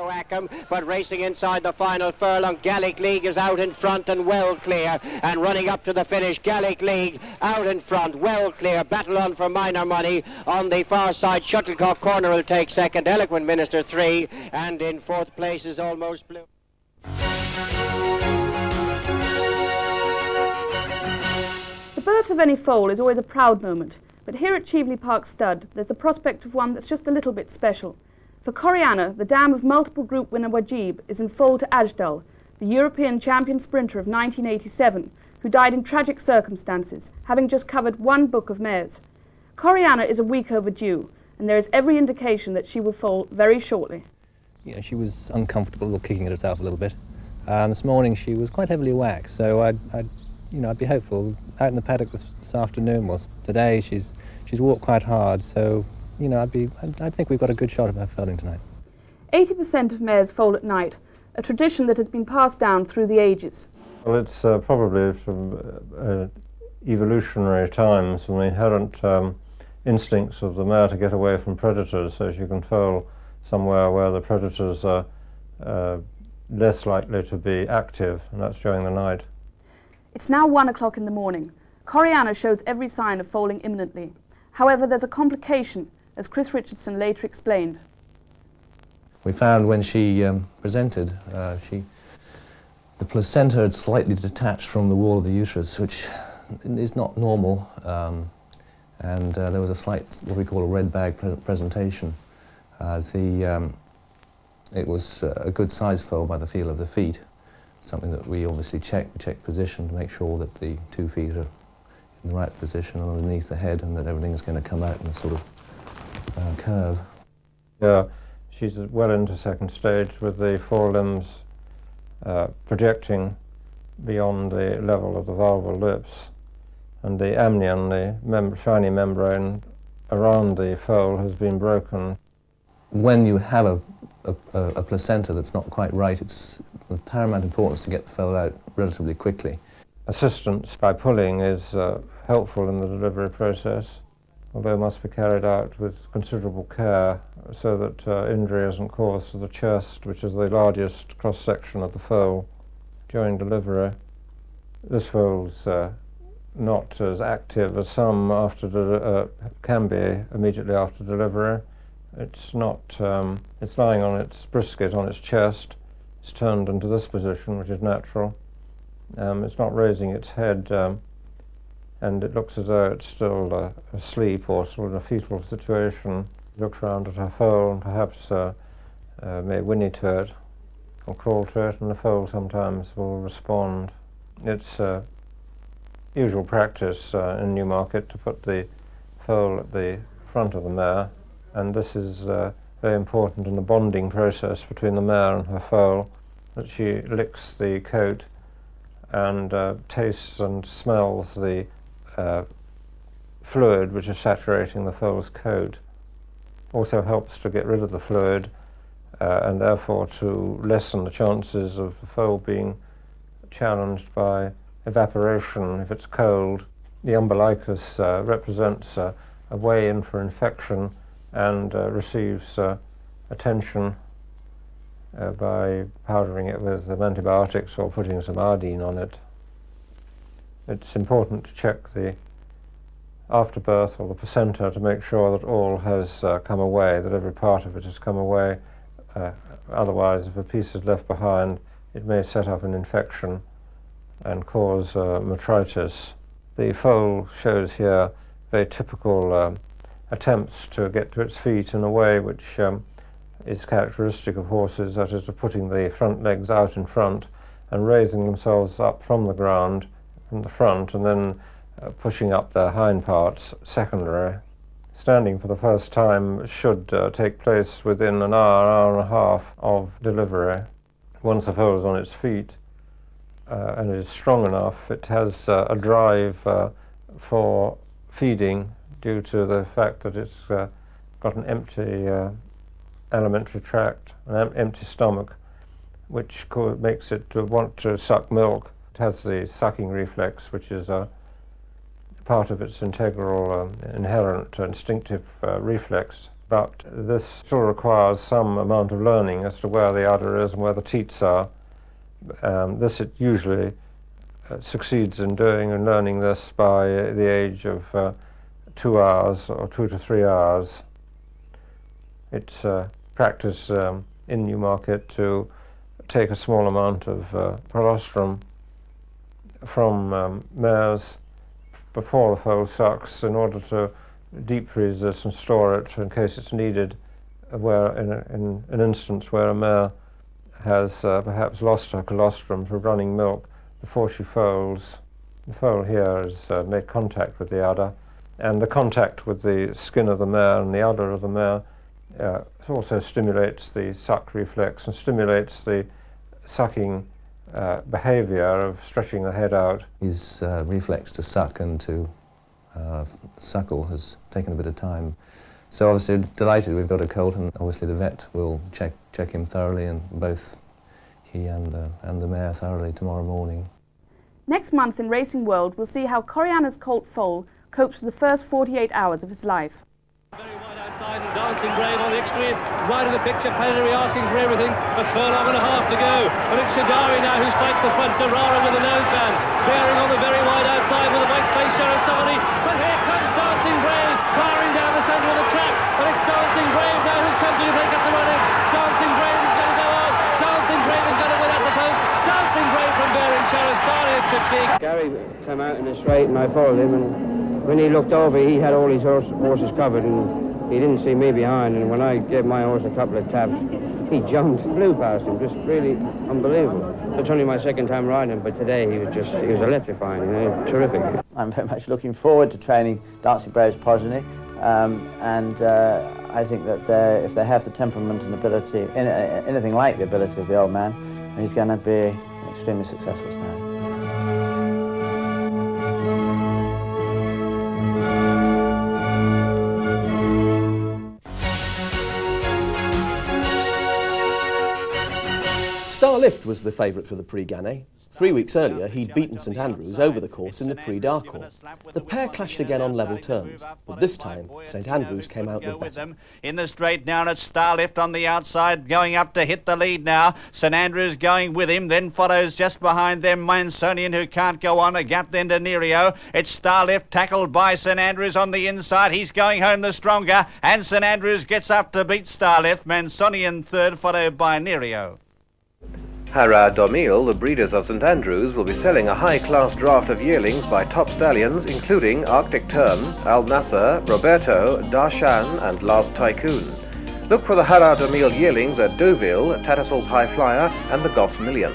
But racing inside the final furlong, Gallic League is out in front and well clear, and running up to the finish, Gallic League out in front, well clear, battle on for minor money. On the far side, Shuttlecock Corner will take second, Eloquent Minister 3, and in 4th place is Almost Blue. The birth of any foal is always a proud moment, but here at Cheveley Park Stud there's a prospect of one that's just a little bit special. For Coriana, the dam of multiple group winner Wajib is in foal to Ajdal, the European champion sprinter of 1987, who died in tragic circumstances, having just covered 1 book of mares. Coriana is a week overdue, and there is every indication that she will foal very shortly. You know, she was uncomfortable kicking at herself a little bit. This morning she was quite heavily whacked, so I'd be hopeful. Out in the paddock this afternoon was today. She's walked quite hard, so I think we've got a good shot of her foaling tonight. 80% of mares foal at night, a tradition that has been passed down through the ages. Well, it's probably from evolutionary times, from the inherent instincts of the mare to get away from predators, so she can foal somewhere where the predators are less likely to be active, and that's during the night. It's now 1 o'clock in the morning. Coriana shows every sign of foaling imminently. However, there's a complication, as Chris Richardson later explained. We found when she presented, the placenta had slightly detached from the wall of the uterus, which is not normal, and there was a slight, what we call a red bag presentation. It was a good size foal by the feel of the feet, something that we obviously check position to make sure that the 2 feet are in the right position underneath the head and that everything is going to come out in a sort of curve. Yeah, she's well into second stage with the forelimbs projecting beyond the level of the vulval lips, and the amnion, the shiny membrane around the foal, has been broken. When you have a placenta that's not quite right, it's of paramount importance to get the foal out relatively quickly. Assistance by pulling is helpful in the delivery process, although it must be carried out with considerable care so that injury isn't caused to the chest, which is the largest cross-section of the foal during delivery. This foal's not as active as some can be immediately after delivery. It's not, it's lying on its brisket on its chest. It's turned into this position, which is natural. It's not raising its head, and it looks as though it's still asleep or still in a fetal situation. It looks around at her foal and perhaps may whinny to it or crawl to it, and the foal sometimes will respond. It's usual practice in Newmarket to put the foal at the front of the mare, and this is very important in the bonding process between the mare and her foal, that she licks the coat and tastes and smells the fluid which is saturating the foal's coat. Also helps to get rid of the fluid and therefore to lessen the chances of the foal being challenged by evaporation if it's cold. The umbilicus represents a way in for infection and receives attention by powdering it with antibiotics or putting some iodine on it. It's important to check the afterbirth or the placenta to make sure that all has come away, that every part of it has come away. Otherwise, if a piece is left behind, it may set up an infection and cause metritis. The foal shows here very typical attempts to get to its feet in a way which is characteristic of horses, that is, of putting the front legs out in front and raising themselves up from the ground from the front and then pushing up their hind parts secondary. Standing for the first time should take place within an hour and a half of delivery. Once the foal is on its feet and it is strong enough, it has a drive for feeding due to the fact that it's got an empty alimentary tract, an empty stomach, which makes it want to suck milk. It has the sucking reflex, which is a part of its integral, inherent, instinctive reflex. But this still requires some amount of learning as to where the udder is and where the teats are. This it usually succeeds in doing and learning this by the age of 2 hours or 2 to 3 hours. It's practice in Newmarket to take a small amount of colostrum from mares before the foal sucks in order to deep freeze this and store it in case it's needed, where in an instance where a mare has perhaps lost her colostrum through running milk before she foals. The foal here has made contact with the udder, and the contact with the skin of the mare and the udder of the mare also stimulates the suck reflex and stimulates the sucking behavior of stretching the head out. His reflex to suck and to suckle has taken a bit of time. So obviously delighted we've got a colt, and obviously the vet will check him thoroughly, and both he and the mare thoroughly tomorrow morning. Next month in Racing World, we'll see how Coriana's colt foal copes with the first 48 hours of his life. Outside and Dancing Brave on the extreme right of the picture. Pedigree asking for everything. A furlong and a half to go. And it's Shadari now who strikes the front. Carrara with the noseband. Bearing on the very wide outside with a white face Sharastani. But here comes Dancing Brave. Firing down the centre of the track. And it's Dancing Brave now who's come to take up the running. Dancing Brave is going to go out. Dancing Brave is going to win at the post. Dancing Brave from Bearing Sharastani at Triptych. Gary came out in the straight and I followed him, and when he looked over he had all his horses covered and he didn't see me behind, and when I gave my horse a couple of taps, he jumped, flew past him, just really unbelievable. It's only my second time riding him, but today he was electrifying, you know, terrific. I'm very much looking forward to training Dancing Brave's progeny, and I think that if they have the temperament and ability, anything like the ability of the old man, he's going to be an extremely successful stallion. Starlift was the favourite for the Prix Gannet. 3 weeks earlier, he'd beaten St Andrews over the course in the Prix d'Arcor. The pair clashed again on level terms, but this time, St Andrews came out with better. In the straight now, it's Starlift on the outside, going up to hit the lead now. St Andrews going with him, then follows just behind them Mansonian, who can't go on, a gap then to Nerio. It's Starlift tackled by St Andrews on the inside. He's going home the stronger, and St Andrews gets up to beat Starlift. Mansonian third, followed by Nerio. Harrah Domil, the breeders of St Andrews, will be selling a high-class draft of yearlings by top stallions including Arctic Term, Al Nasser, Roberto, Darshan and Last Tycoon. Look for the Harrah Domil yearlings at Deauville, Tattersalls High Flyer and the Goff's Million.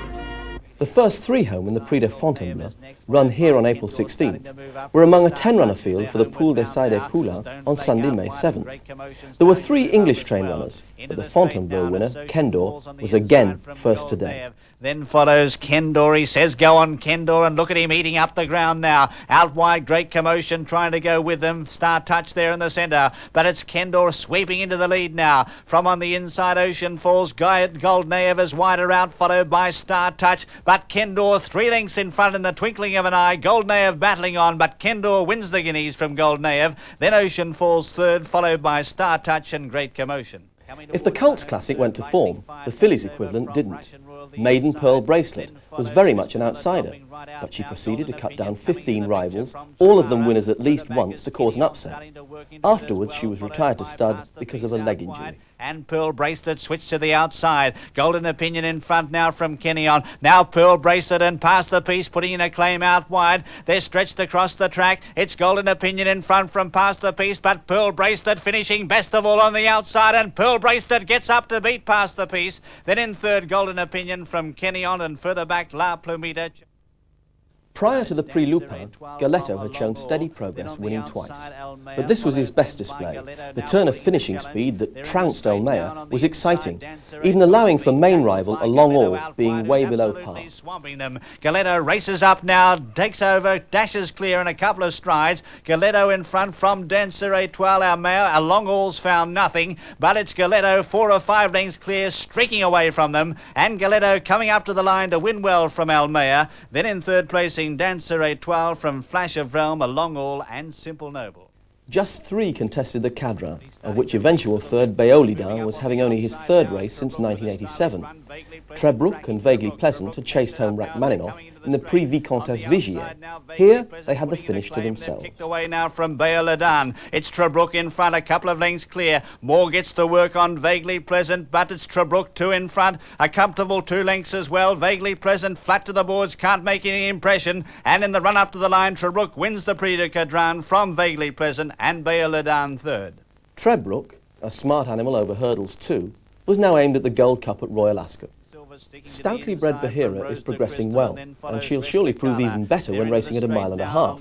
The first 3 home in the Prix de Fontainebleau, run here on April 16th, were among a 10-runner field for the Poule des Sires des Poulains on Sunday, May 7th. There were 3 English train runners, but the Fontainebleau winner, Kendor, was again first today. Then follows Kendor. He says, go on, Kendor, and look at him eating up the ground now. Out wide, Great Commotion trying to go with them. Star Touch there in the centre, but it's Kendor sweeping into the lead now. From on the inside, Ocean Falls, Goldnaev is wider out, followed by Star Touch, but Kendor 3 lengths in front in the twinkling of an eye. Goldnaev battling on, but Kendor wins the guineas from Goldnaev. Then Ocean Falls third, followed by Star Touch and Great Commotion. If the Cults Classic went to form, the fillies equivalent didn't. Maiden Pearl Bracelet was very much an outsider, but she proceeded to cut down 15 rivals, all of them winners at least once, to cause an upset. Afterwards, she was retired to stud because of a leg injury. And Pearl Bracelet switched to the outside. Golden Opinion in front now from Kenyon. Now Pearl Bracelet and past the piece, putting in a claim out wide. They're stretched across the track. It's Golden Opinion in front from past the piece, but Pearl Bracelet finishing best of all on the outside, and Pearl Bracelet gets up to beat past the piece. Then in third, Golden Opinion from Kenyon, and further back, La Plumita. Prior to the Prix Lupin, Galetto had shown steady progress, winning twice. But this was his best display. The turn of finishing speed that trounced Elmea was exciting, even allowing for main rival a long all being way below par. Swamping them. Galetto races up now, takes over, dashes clear in a couple of strides. Galetto in front from Dancer Etoile Elmea. A long all's found nothing, but it's Galetto 4 or 5 lengths clear, streaking away from them, and Galetto coming up to the line to win well from Elmea. Then in third place, Dancer Etoile from Flash of Realm, a long all and Simple Noble. Just 3 contested the Cadre, of which eventual third Béolida was having only his 3rd race since 1987. Trebrook and Vaguely Pleasant had chased home Rachmaninoff in the Prix Vicomtesse Vigier. Here, they had the finish to themselves. Kicked away now from Béolida. It's Trebrook in front, a couple of lengths clear. Moore gets to work on Vaguely Pleasant, but it's Trebrook 2 in front, a comfortable 2 lengths as well. Vaguely Pleasant flat to the boards, can't make any impression, and in the run up to the line, Trebrook wins the Prix de Cadran from Vaguely Pleasant and Béolida third. Trebrook, a smart animal over hurdles too, was now aimed at the Gold Cup at Royal Ascot. Stoutly bred Bahira is progressing well, and she'll surely prove even better when racing at a mile and a half.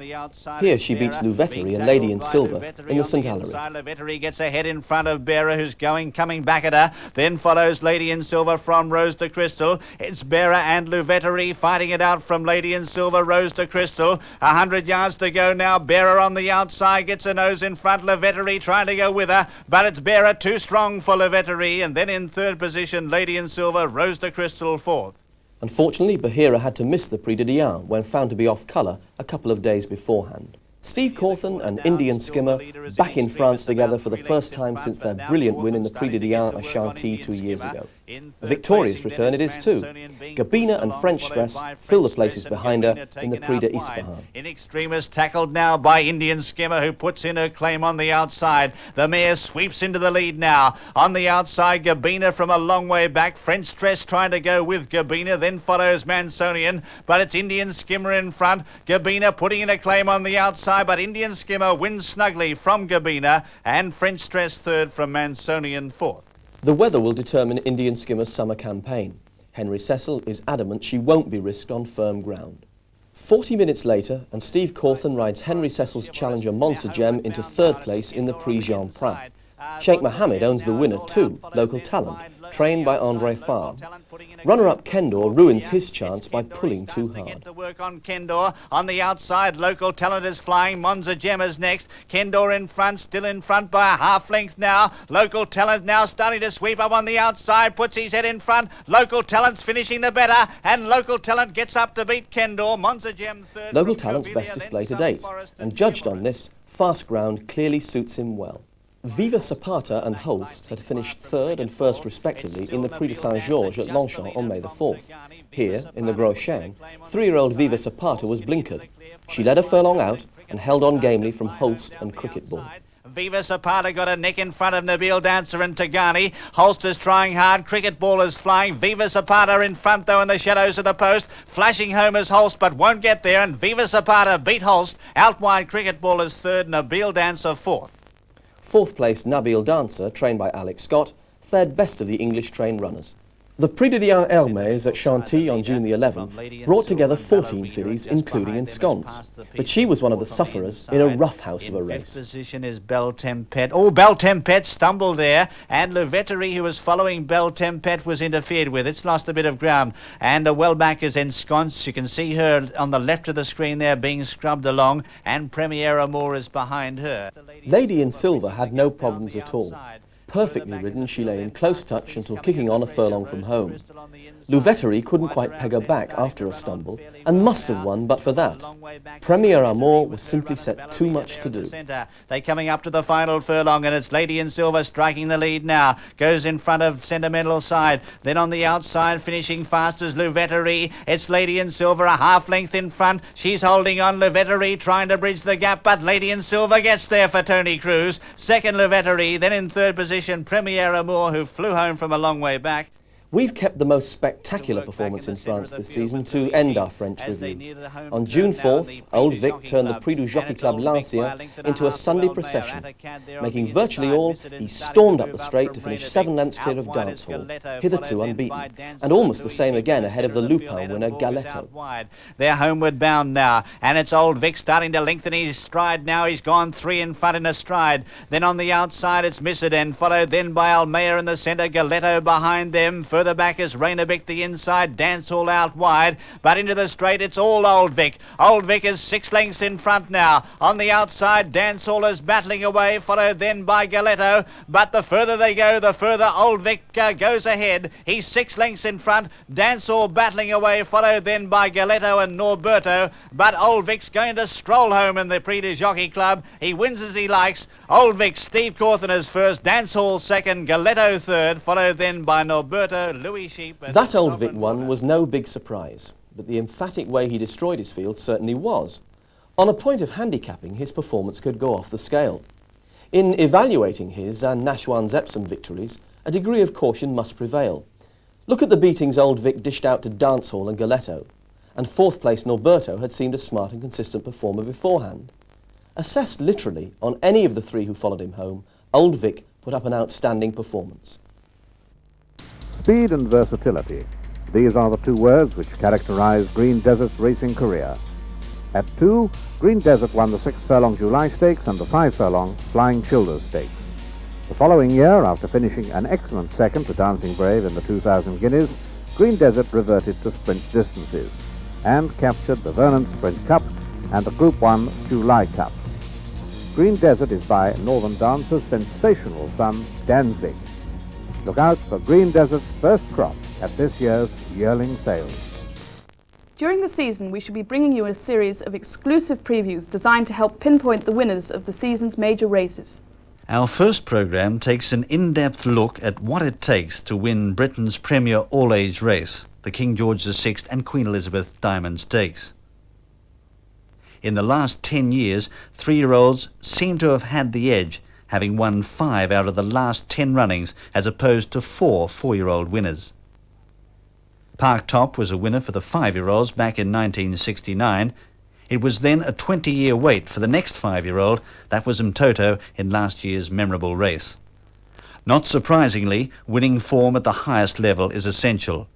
Here she beats Louveterie and Lady in Silver in the St Hilary. Louveterie gets ahead in front of Bearer, who's coming back at her. Then follows Lady in Silver from Rose de Crystal. It's Bearer and Louveterie fighting it out from Lady in Silver, Rose de Crystal. 100 yards to go now. Bearer on the outside gets a nose in front. Louveterie trying to go with her, but it's Bearer too strong for Louveterie. And then in third position, Lady in Silver, Rose de Crystal fourth. Unfortunately, Bahira had to miss the Prix de Diane when found to be off colour a couple of days beforehand. Steve Cawthon and Indian Skimmer back in France together for the first time since their brilliant win in the Prix at Chantilly 2 years ago. A victorious return it is too. Gabina and French Stress fill the places behind her in the Prix d'Ispahan. In extremis, tackled now by Indian Skimmer, who puts in her claim on the outside. The mare sweeps into the lead now. On the outside, Gabina from a long way back. French Stress trying to go with Gabina, then follows Mansonian, but it's Indian Skimmer in front. Gabina putting in a claim on the outside, but Indian Skimmer wins snugly from Gabina, and French Stress third from Mansonian fourth. The weather will determine Indian Skimmer's summer campaign. Henry Cecil is adamant she won't be risked on firm ground. 40 minutes later, and Steve Cawthon rides Henry Cecil's challenger Monsegem into third place in the Prix Jean Prat. Sheikh Mohammed owns the winner too, local talent, trained by André Farr. Runner-up Kendor ruins his chance by pulling too hard. To work on Kendor. On the outside, local talent is flying. Monsegem is next. Kendor in front, still in front by a half length now. Local talent now starting to sweep up on the outside, puts his head in front. Local talent's finishing the better, and local talent gets up to beat Kendor. Monsegem third. Local talent's best display to date, and judged on this, fast ground clearly suits him well. Viva Zapata and Holst had finished third and first respectively in the Prix de Saint-Georges at Longchamp on May the 4th. Here, in the Gros Chêne, 3-year-old Viva Zapata was blinkered. She led a furlong out and held on gamely from Holst and Cricket Ball. Viva Zapata got a neck in front of Nabil Dancer and Tagani. Holst is trying hard. Cricket Ball is flying. Viva Zapata in front, though, in the shadows of the post. Flashing home is Holst, but won't get there. And Viva Zapata beat Holst. Out wide, Cricket Ball is third. Nabil Dancer fourth. Fourth place Nabil Dancer, trained by Alex Scott, fared best of the English-trained runners. The Prix de Hermes at Chantilly on June the 11th brought together 14 fillies, including Ensconce, but she was one of the sufferers in a rough house of a race. Position is Belle Tempête. Oh, Belle Tempête stumbled there, and Louveterie, who was following Belle Tempête, was interfered with. It's lost a bit of ground, and well back is Ensconce. You can see her on the left of the screen there being scrubbed along, and Premier Amour is behind her. Lady in Silver had no problems at all. Perfectly ridden, she lay in close touch until kicking on a furlong from home. Louveterie couldn't quite peg her back after a stumble, and must have won but for that. Premier Amour was simply set too much to do. They're coming up to the final furlong, and it's Lady in Silver striking the lead now. Goes in front of Sentimental Side. Then on the outside, finishing fast as Louveterie. It's Lady in Silver a half length in front. She's holding on. Louveterie trying to bridge the gap, but Lady in Silver gets there for Tony Cruz. Second Louveterie, then in third position Premier Amour, who flew home from a long way back. We've kept the most spectacular performance in France this season to end our French review. On June 4th, Old Vic turned the Prix du Jockey Club L'Ancien into a Sunday procession. Making virtually all, he stormed up the straight to finish 7 lengths clear of Dancehall, hitherto unbeaten, and almost the same again ahead of the Lupin winner Galetto. They're homeward bound now, and it's Old Vic starting to lengthen his stride now. He's gone 3 in front in a stride. Then on the outside it's Misiden, followed then by Almeida in the centre, Galetto behind them. Further back is Rainabic the inside, Dancehall out wide, but into the straight it's all Old Vic. Old Vic is 6 lengths in front now. On the outside, Dancehall is battling away, followed then by Galetto, but the further they go, the further Old Vic goes ahead. He's 6 lengths in front, Dancehall battling away, followed then by Galetto and Norberto, but Old Vic's going to stroll home in the Prix du Jockey Club. He wins as he likes. Old Vic, Steve Cawthon is first, Dancehall second, Galetto third, followed then by Norberto, Louis Sheep. That Old Vic one was no big surprise, but the emphatic way he destroyed his field certainly was. On a point of handicapping, his performance could go off the scale. In evaluating his and Nashwan's Epsom victories, a degree of caution must prevail. Look at the beatings Old Vic dished out to Dancehall and Galetto, and 4th place Norberto had seemed a smart and consistent performer beforehand. Assessed literally on any of the 3 who followed him home, Old Vic put up an outstanding performance. Speed and versatility. These are the 2 words which characterize Green Desert's racing career. At 2, Green Desert won the 6 furlong July Stakes and the 5 furlong Flying Childers Stakes. The following year, after finishing an excellent second to Dancing Brave in the 2,000 guineas, Green Desert reverted to sprint distances and captured the Vernon Sprint Cup and the Group 1 July Cup. Green Desert is by Northern Dancer's sensational son, Danzig. Look out for Green Desert's first crop at this year's yearling sales. During the season, we should be bringing you a series of exclusive previews designed to help pinpoint the winners of the season's major races. Our first programme takes an in-depth look at what it takes to win Britain's premier all-age race, the King George VI and Queen Elizabeth Diamond Stakes. In the last 10 years, 3-year-olds seem to have had the edge, having won 5 out of the last 10 runnings, as opposed to 4 4-year-old winners. Park Top was a winner for the 5-year-olds back in 1969. It was then a 20-year wait for the next 5-year-old, that was Mtoto, in last year's memorable race. Not surprisingly, winning form at the highest level is essential.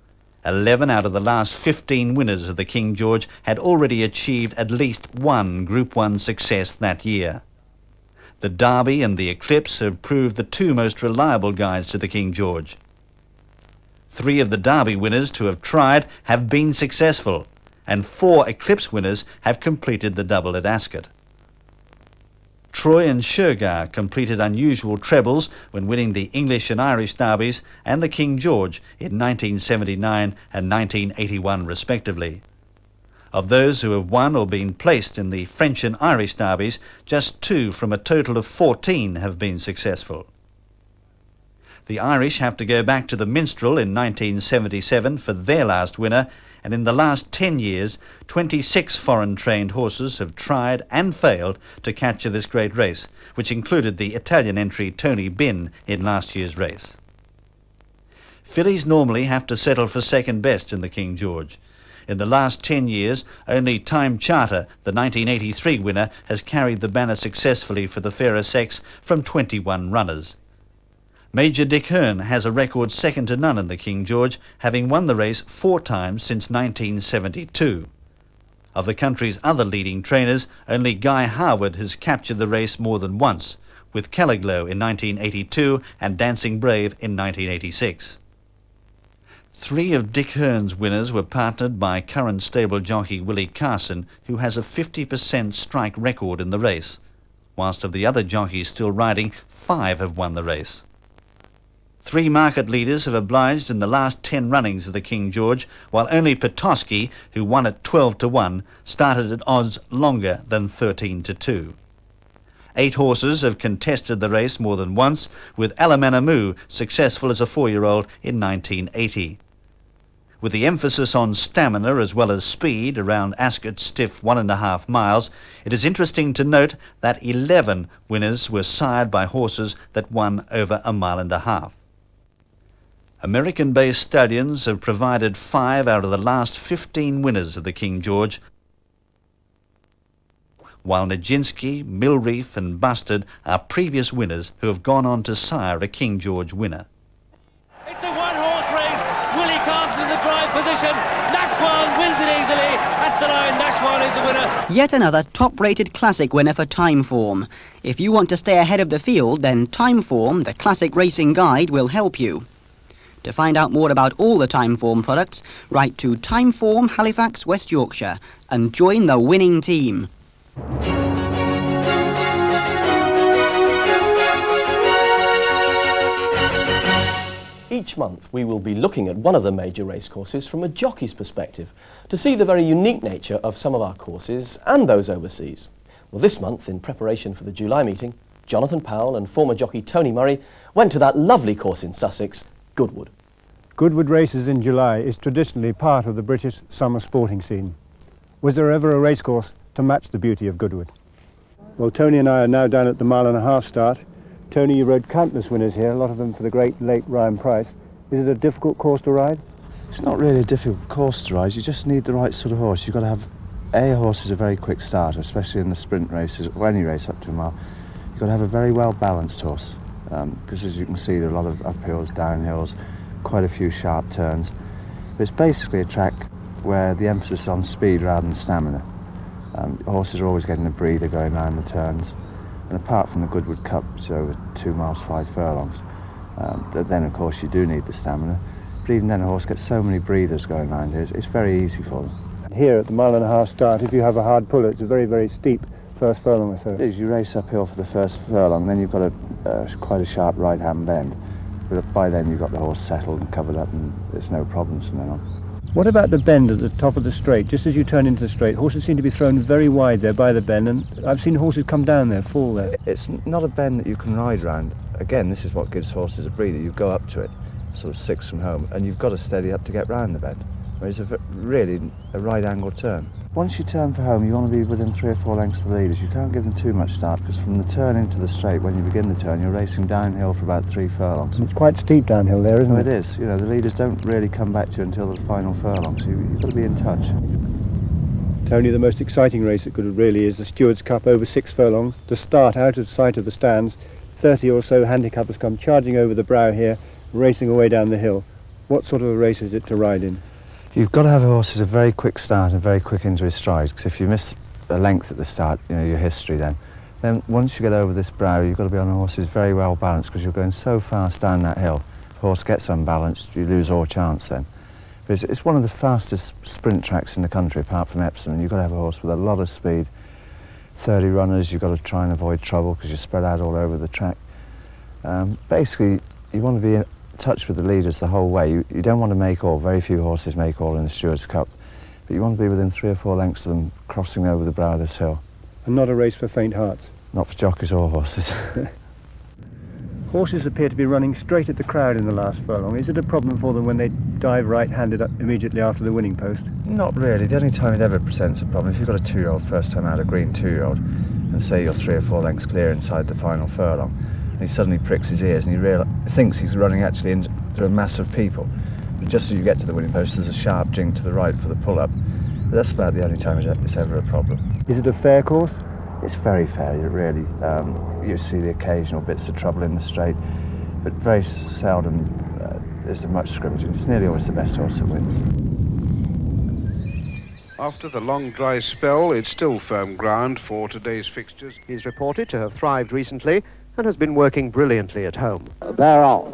11 out of the last 15 winners of the King George had already achieved at least one Group 1 success that year. The Derby and the Eclipse have proved the 2 most reliable guides to the King George. 3 of the Derby winners to have tried have been successful, and 4 Eclipse winners have completed the double at Ascot. Troy and Shergar completed unusual trebles when winning the English and Irish Derbies and the King George in 1979 and 1981 respectively. Of those who have won or been placed in the French and Irish Derbies, just 2 from a total of 14 have been successful. The Irish have to go back to the Minstrel in 1977 for their last winner, and in the last 10 years, 26 foreign-trained horses have tried and failed to capture this great race, which included the Italian entry Tony Bin in last year's race. Fillies normally have to settle for second best in the King George. In the last 10 years, only Time Charter, the 1983 winner, has carried the banner successfully for the fairer sex from 21 runners. Major Dick Hearn has a record second to none in the King George, having won the race 4 times since 1972. Of the country's other leading trainers, only Guy Harwood has captured the race more than once, with Kelliglow in 1982 and Dancing Brave in 1986. 3 of Dick Hearn's winners were partnered by current stable jockey Willie Carson, who has a 50% strike record in the race, whilst of the other jockeys still riding, 5 have won the race. 3 market leaders have obliged in the last 10 runnings of the King George, while only Petoskey, who won at 12-1, started at odds longer than 13-2. 8 horses have contested the race more than once, with Alamanamu successful as a 4-year-old in 1980. With the emphasis on stamina as well as speed around Ascot's stiff 1.5 miles, it is interesting to note that 11 winners were sired by horses that won over 1.5 miles. American-based stallions have provided 5 out of the last 15 winners of the King George, while Nijinsky, Millreef and Bustard are previous winners who have gone on to sire a King George winner. It's a one-horse race. Willie Carson in the drive position. Nashwan wins it easily. At the line, Nashwan is the winner. Yet another top-rated classic winner for Timeform. If you want to stay ahead of the field, then Timeform, the classic racing guide, will help you. To find out more about all the Timeform products, write to Timeform, Halifax, West Yorkshire, and join the winning team. Each month we will be looking at one of the major racecourses from a jockey's perspective to see the very unique nature of some of our courses and those overseas. Well, this month, in preparation for the July meeting, Jonathan Powell and former jockey Tony Murray went to that lovely course in Sussex, Goodwood. Goodwood races in July is traditionally part of the British summer sporting scene. Was there ever a racecourse to match the beauty of Goodwood? Well, Tony and I are now down at the 1.5 mile start. Tony, you rode countless winners here, a lot of them for the great late Ryan Price. Is it a difficult course to ride? It's not really a difficult course to ride, you just need the right sort of horse. You've got to have, a horse is a very quick starter, especially in the sprint races, or any race up to a mile. You've got to have a very well balanced horse, because as you can see there are a lot of uphills, downhills, quite a few sharp turns. But it's basically a track where the emphasis is on speed rather than stamina. Horses are always getting a breather going around the turns, and apart from the Goodwood Cup, which is over 2 miles 5 furlongs, then of course you do need the stamina, but even then a horse gets so many breathers going around here, it's very easy for them. Here at the 1.5 mile start, if you have a hard puller, it's a very, very steep first furlong or so. It is, you race uphill for the first furlong, then you've got quite a sharp right-hand bend, but by then you've got the horse settled and covered up and there's no problems from then on. What about the bend at the top of the straight? Just as you turn into the straight, horses seem to be thrown very wide there by the bend, and I've seen horses come down there, fall there. It's not a bend that you can ride round. Again, this is what gives horses a breather. You go up to it, sort of 6 from home, and you've got to steady up to get round the bend. It's really a right-angle turn. Once you turn for home, you want to be within 3 or 4 lengths of the leaders. You can't give them too much start, because from the turn into the straight, when you begin the turn, you're racing downhill for about 3 furlongs. It's quite steep downhill there, isn't it? It is. You know, the leaders don't really come back to you until the final furlong, so you've got to be in touch. Tony, the most exciting race at Goodwood really is the Stewards' Cup over 6 furlongs. The start out of sight of the stands, 30 or so handicappers come charging over the brow here, racing away down the hill. What sort of a race is it to ride in? You've got to have horses a very quick start and very quick into his stride, because if you miss a length at the start, you know, your history then once you get over this brow, you've got to be on a horse who's very well balanced, because you're going so fast down that hill. If a horse gets unbalanced, you lose all chance then. But it's one of the fastest sprint tracks in the country, apart from Epsom, and you've got to have a horse with a lot of speed. 30 runners, you've got to try and avoid trouble, because you're spread out all over the track. Basically, you want to be in touch with the leaders the whole way. You don't want to make all. Very few horses make all in the Stewards' Cup, but you want to be within 3 or 4 lengths of them crossing over the brow of this hill. And not a race for faint hearts? Not for jockeys or horses. Horses appear to be running straight at the crowd in the last furlong. Is it a problem for them when they dive right-handed up immediately after the winning post? Not really. The only time it ever presents a problem, if you've got a 2-year-old first time out, a green 2-year-old, and say you're 3 or 4 lengths clear inside the final furlong, and he suddenly pricks his ears and he thinks he's running actually into a mass of people. But just as you get to the winning post, there's a sharp jink to the right for the pull-up. But that's about the only time it's ever a problem. Is it a fair course? It's very fair, really. You see the occasional bits of trouble in the straight, but very seldom is there much scrimmaging. It's nearly always the best horse that wins. After the long dry spell, it's still firm ground for today's fixtures. He's reported to have thrived recently and has been working brilliantly at home. They're off.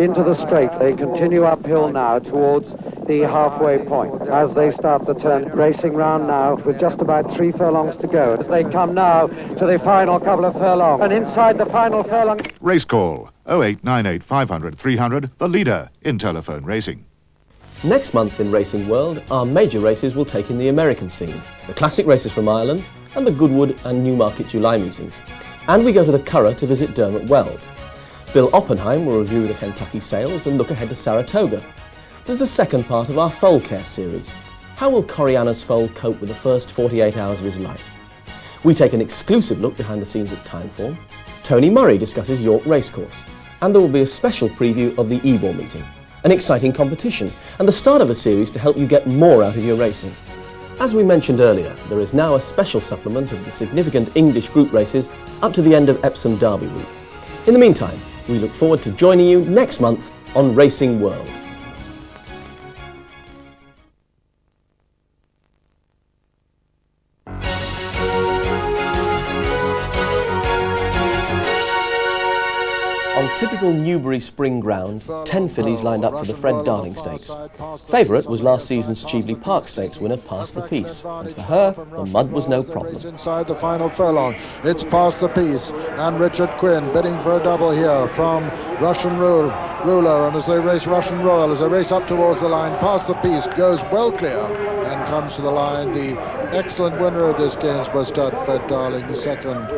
Into the straight. They continue uphill now towards the halfway point as they start the turn, racing round now with just about 3 furlongs to go as they come now to the final couple of furlongs, and inside the final furlong. Race call 0898 500 300, the leader in telephone racing. Next month in Racing World, our major races will take in the American scene, the classic races from Ireland and the Goodwood and Newmarket July meetings. And we go to the Curragh to visit Dermot Weld. Bill Oppenheim will review the Kentucky sales and look ahead to Saratoga. There's a second part of our foal care series. How will Coriana's foal cope with the first 48 hours of his life? We take an exclusive look behind the scenes at Timeform. Tony Murray discusses York Racecourse. And there will be a special preview of the Ebor meeting, an exciting competition, and the start of a series to help you get more out of your racing. As we mentioned earlier, there is now a special supplement of the significant English group races up to the end of Epsom Derby week. In the meantime, we look forward to joining you next month on Racing World. On typical Newbury spring ground, 10 fillies lined up for the Fred Darling Stakes. Favourite was last season's Cheveley Park Stakes winner Past the Peace, and for her, the mud was no problem. Inside the final furlong, it's Past the Peace, and Richard Quinn bidding for a double here from Russian Ruler, and as they race Russian Royal, as they race up towards the line, Past the Peace goes well clear and comes to the line. The excellent winner of this Gainsborough stud, Fred Darling. The second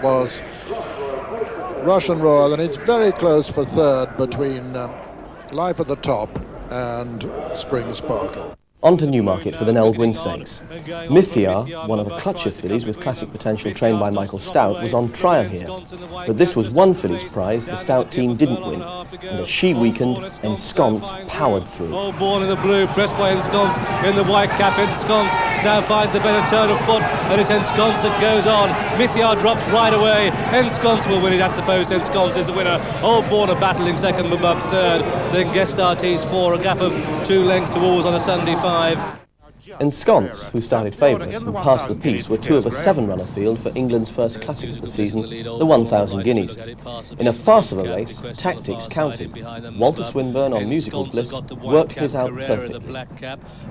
was Russian Royal, and it's very close for third between Life at the Top and Spring Sparkle. On to Newmarket for the Nelgwyn Stakes. Mythia, one of a clutch of fillies with classic potential trained by Michael Stout, was on trial here. But this was one filly's prize the Stout team didn't win, and as she weakened, Ensconce powered through. Old Born in the blue, pressed by Ensconce in the white cap. Ensconce now finds a better turn of foot, and it's Ensconce that goes on. Mythia drops right away. Ensconce will win it at the post. Ensconce is the winner. Old Born are battling second, Mabub third. Then Guest Artiste 4, a gap of 2 lengths to Walls on a Sunday 5. Ensconce, who started favourite and passed the piece, were two of a 7-runner field for England's first classic of the season, the 1,000 guineas. In a farce of a race, tactics counted. Walter Swinburne on Musical Bliss worked his out perfectly.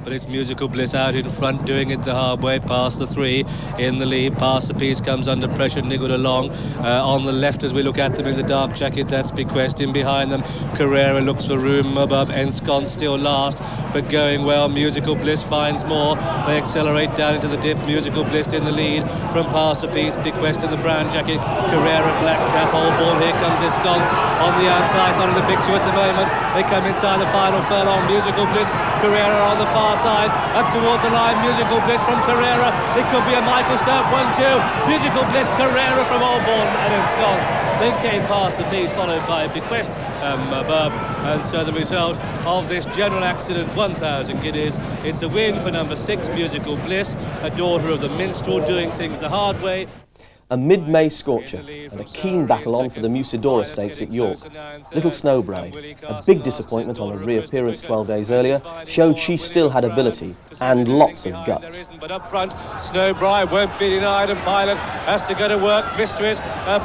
But it's Musical Bliss out in front, doing it the hard way, past the 3, in the lead, past the piece, comes under pressure, niggled along. On the left as we look at them in the dark jacket, that's Bequest in behind them. Carrera looks for room above, Ensconce still last, but going well. Musical Bliss finds more. They accelerate down into the dip. Musical Bliss in the lead from past the piece. Bequest in the brown jacket. Carrera black cap. Old ball. Here comes Ensconce on the outside. Not in the picture at the moment. They come inside the final furlong. Musical Bliss. Carrera on the far side. Up towards the line. Musical Bliss from Carrera. It could be a Michael Stout 1-2. Musical Bliss. Carrera from Oldbourne and Ensconce. Then came past the piece, followed by Bequest above. And so the result of this general accident, 1,000 guineas. It's a win for number 6, Musical Bliss, a daughter of the minstrel, doing things the hard way. A mid-May scorcher and a keen battle on for the Musidora Stakes at York. Little Snowbride, a big disappointment on her reappearance 12 days earlier, showed she still had ability and lots of guts. But up front, Snowbride won't be denied, and Pilot has to go to work. Mysteries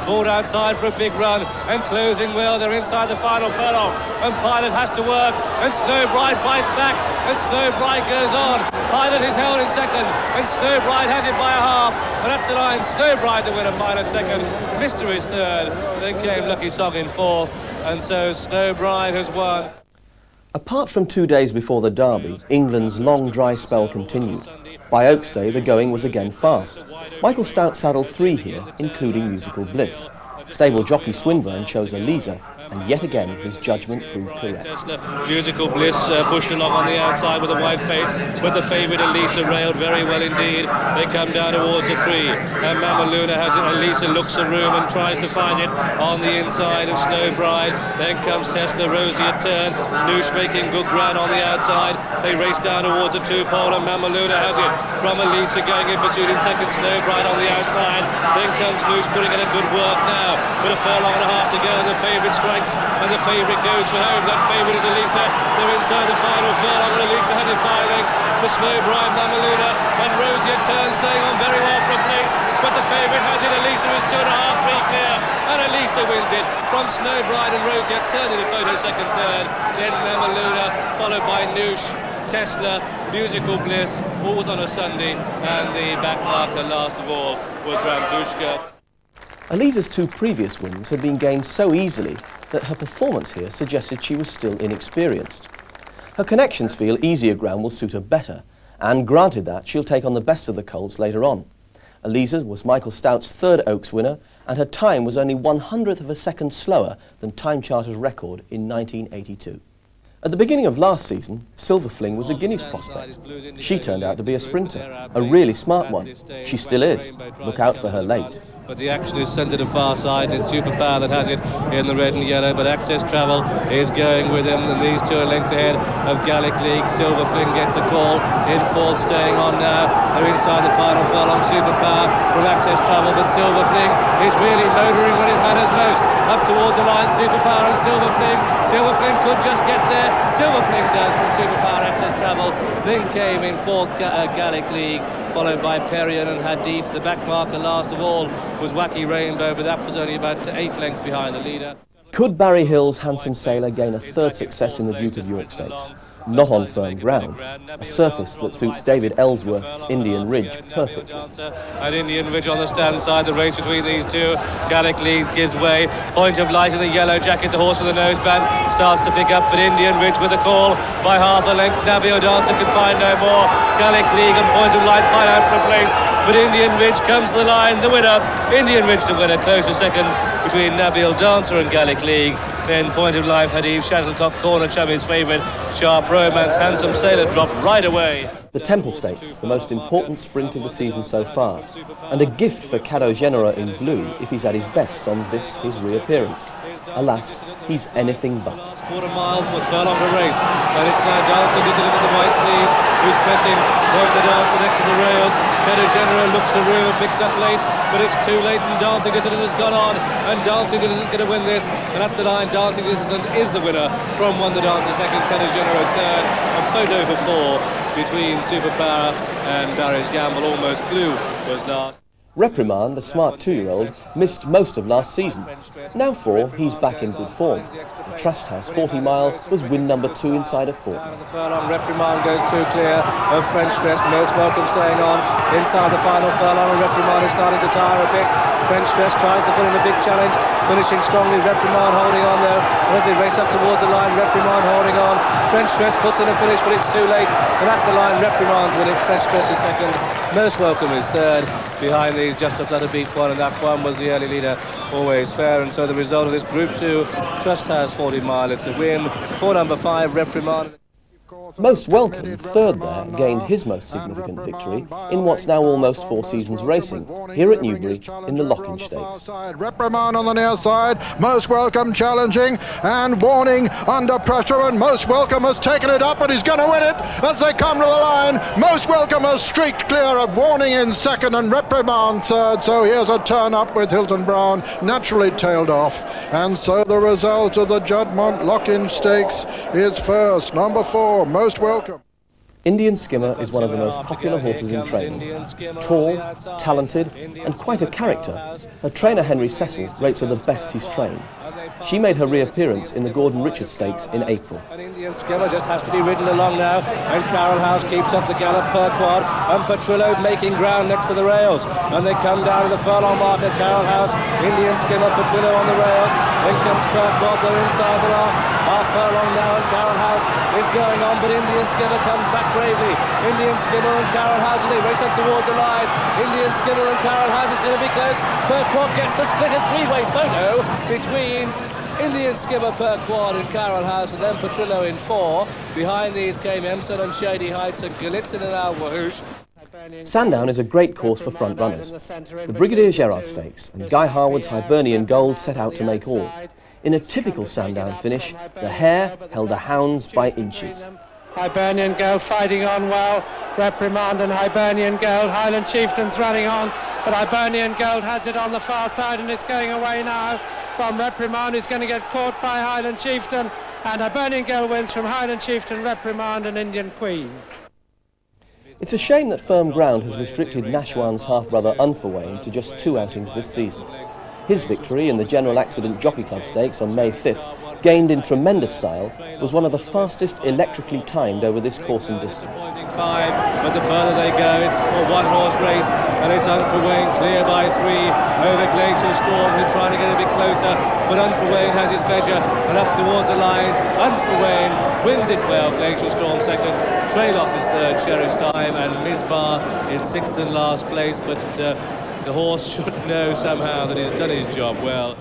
pulled outside for a big run and closing well. They're inside the final furlong, and Pilot has to work, and Snowbride fights back, and Snowbride goes on. Pilot is held in second, and Snowbride has it by a half, and up the line, Snowbride to win a Pilot second, Mysteries third, then came Lucky Song in fourth, and so Snowbride has won. Apart from 2 days before the Derby, England's long dry spell continued. By Oaks Day, the going was again fast. Michael Stout saddled 3 here, including Musical Bliss. Stable jockey Swinburne chose Elisa, and yet again his judgment proved correct. Musical Bliss pushed along on the outside with a wide face, but the favourite Elisa railed very well indeed. They come down towards the 3, and Mama Luna has it. Elisa looks a room and tries to find it on the inside of Snowbride. Then comes Tesla, Rosie at turn, Noosh making good ground on the outside. They race down towards a 2-pole, and Mama Luna has it from Elisa, going in pursuit in second, Snowbride on the outside. Then comes Noosh putting in a good work now, with a furlong and a half to go, and the favourite strikes, and the favourite goes for home. That favourite is Elisa. They're inside the final furlong, and Elisa has it by length to Snowbride, Mama Luna, and Rosie at turn, staying on very well for a place, but the favourite has it. Elisa is 2.5, 3 clear, and Elisa wins it from Snowbride and Rosie at turn in the photo second turn. Then Mama Luna, followed by Noosh, Tesla, Musical Bliss, all was on a Sunday, and the back marker last of all was Rambushka. Elisa's 2 previous wins had been gained so easily that her performance here suggested she was still inexperienced. Her connections feel easier ground will suit her better, and granted that, she'll take on the best of the colts later on. Elisa was Michael Stout's 3rd Oaks winner, and her time was only 1/100th of a second slower than Time Charter's record in 1982. At the beginning of last season, Silver Fling was a Guineas prospect. She turned out to be a sprinter, a really smart one. She still is. Look out for her late. But the action is sent to the far side. It's Superpower that has it in the red and yellow, but Access Travel is going with him, and these 2 are lengths ahead of Gallic League. Silver Fling gets a call in 4th, staying on now. They're inside the final furlong. Superpower from Access Travel, but Silver Fling is really motoring when it matters most. Up towards the line, Superpower and Silver Fling. Silver Fling could just get there. Silver Fling does from Superpower, Access Travel. Then came in 4th Gallic League, followed by Perrion and Hadith. The back marker last of all was Wacky Rainbow, but that was only about 8 lengths behind the leader. Could Barry Hill's Handsome Sailor gain a 3rd success in the Duke of York Stakes? Not on firm ground, a surface that suits David Ellsworth's Indian Ridge perfectly. And Indian Ridge on the stand side, the race between these 2. Gallic League gives way. Point of Light in the yellow jacket, the horse with the noseband, starts to pick up, but Indian Ridge with a call by half a length. Nabil Dancer can find no more. Gallic League and Point of Light fight out for a place, but Indian Ridge comes to the line, the winner. Indian Ridge the winner, close to second between Nabil Dancer and Gallic League. Then Point of Life had Eve Shuttlecock, Corner Chummy's favourite. Sharp Romance, Handsome Sailor dropped right away. The Temple Stakes, the most important sprint of the season so far, and a gift for Cado Genera in blue if he's at his best on this, his reappearance. Alas, he's anything but. Quarter mile with furlong to race, and it's now Dancer who's in with the white sleeves, who's pressing Point the Dancer next to the rails. Credit looks the room and picks up late, but it's too late and Dancing Dissident has gone on, and Dancing Dissident is going to win this, and at the line Dancing Dissident is the winner from Wonder Dancer second, Credit third, a photo for four between Superpower and Darius Gamble. Almost Glue was last. Reprimand, a smart 2-year-old, missed most of last season. Now he's back in good form. The Trust House 40 Mile was win number 2 inside a fortnight. Reprimand goes too clear of French Dress. Most Welcome staying on inside the final furlong, and Reprimand is starting to tire a bit. French Dress tries to put in a big challenge, finishing strongly. Reprimand holding on though. As they race up towards the line, Reprimand holding on. French Dress puts in a finish, but it's too late. And at the line, Reprimand's winning. French Dress is second. Most Welcome is third. Behind these, Just a Flutter beat one, and that one was the early leader. Always Fair. And so the result of this Group 2 Trust House 40 Mile, it's a win for number 5, Reprimand. Most Welcome, third there, gained his most significant victory in what's now almost 4 seasons racing, here at Newbury in the Lockinge Stakes. Reprimand on the near side, Most Welcome challenging and Warning under pressure, and Most Welcome has taken it up and he's going to win it as they come to the line. Most Welcome has streaked clear of Warning in second and Reprimand third, so here's a turn up with Hilton Brown naturally tailed off, and so the result of the Juddmonte Lockinge Stakes is first, number 4, Most Welcome. Indian Skimmer is one of the most popular horses in training. Tall, talented, and quite a character, her trainer Henry Cecil rates her the best he's trained. She made her reappearance in the Gordon Richard Stakes in April. Indian Skimmer just has to be ridden along now, and Carroll House keeps up the gallop per quad, and Petrillo making ground next to the rails, and they come down to the furlong marker. Carroll House, Indian Skimmer, Petrillo on the rails, then comes per quad, they're inside the last half furlong now, and Carroll House is going on, but Indian Skimmer comes back bravely. Indian Skimmer and Carroll House as they race up towards the line. Indian Skimmer and Carroll House is going to be close. Per quad gets the split, a 3-way photo between Indian Skimmer per quad in Carroll House, and then Petrillo in 4. Behind these came Emson and Shady Heights and Galitzin and Al Wahoosh. Sandown is a great course for front runners. The Brigadier Gerard Stakes and Guy Harwood's Hibernian Gold set out to make all. In a typical Sandown finish, the hare held the hounds by inches. Hibernian Gold fighting on well. Reprimand and Hibernian Gold. Highland Chieftain's running on, but Hibernian Gold has it on the far side and it's going away now from Reprimand, who's going to get caught by Highland Chieftain, and Hibernian Gold wins from Highland Chieftain, Reprimand and Indian Queen. It's a shame that firm ground has restricted Nashwan's half-brother Unforwain to just 2 outings this season. His victory in the General Accident Jockey Club Stakes on May 5th, gained in tremendous style, was one of the fastest electrically timed over this course and distance. 5, but the further they go, it's a one-horse race, and it's Unforwain clear by 3 over Glacial Storm, who's trying to get a bit closer, but Unforwain has his measure, and up towards the line, Unforwain wins it well. Glacial Storm second, Trailos is third, Sheriff's Time, and Mizbar in 6th and last place, but the horse should know somehow that he's done his job well.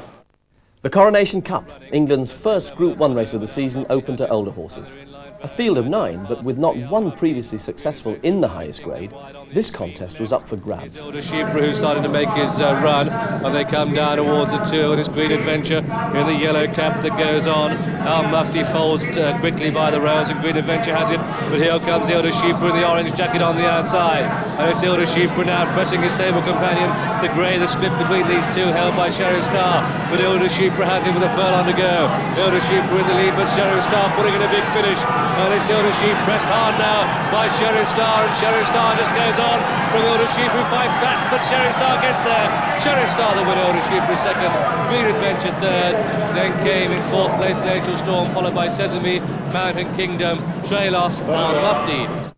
The Coronation Cup, England's first Group 1 race of the season, open to older horses. A field of 9, but with not one previously successful in the highest grade, this contest was up for grabs. Older Sheepra, who's starting to make his run, and they come down towards the 2, and it's Green Adventure in the yellow cap that goes on. Al Mufti falls quickly by the rails, and Green Adventure has it, but here comes Ilda Sheepra in the orange jacket on the outside, and it's Ilda Sheepra now pressing his stable companion, the grey, the split between these two held by Sheriff Star, but Ilda Sheepra has it with a furlong to go. Ilda Sheepra in the lead, but Sheriff Star putting in a big finish, and it's Ilda Sheep pressed hard now by Sheriff Star, and Sheriff Star just goes on from Ilda Sheep, who fights back, but Sheriff Star gets there. Sheriff Star the winner, Ilda Sheep was second, Green Adventure third, then came in 4th place Glacial Storm, followed by Sesame, Mountain Kingdom, Trailos, Al Mufti.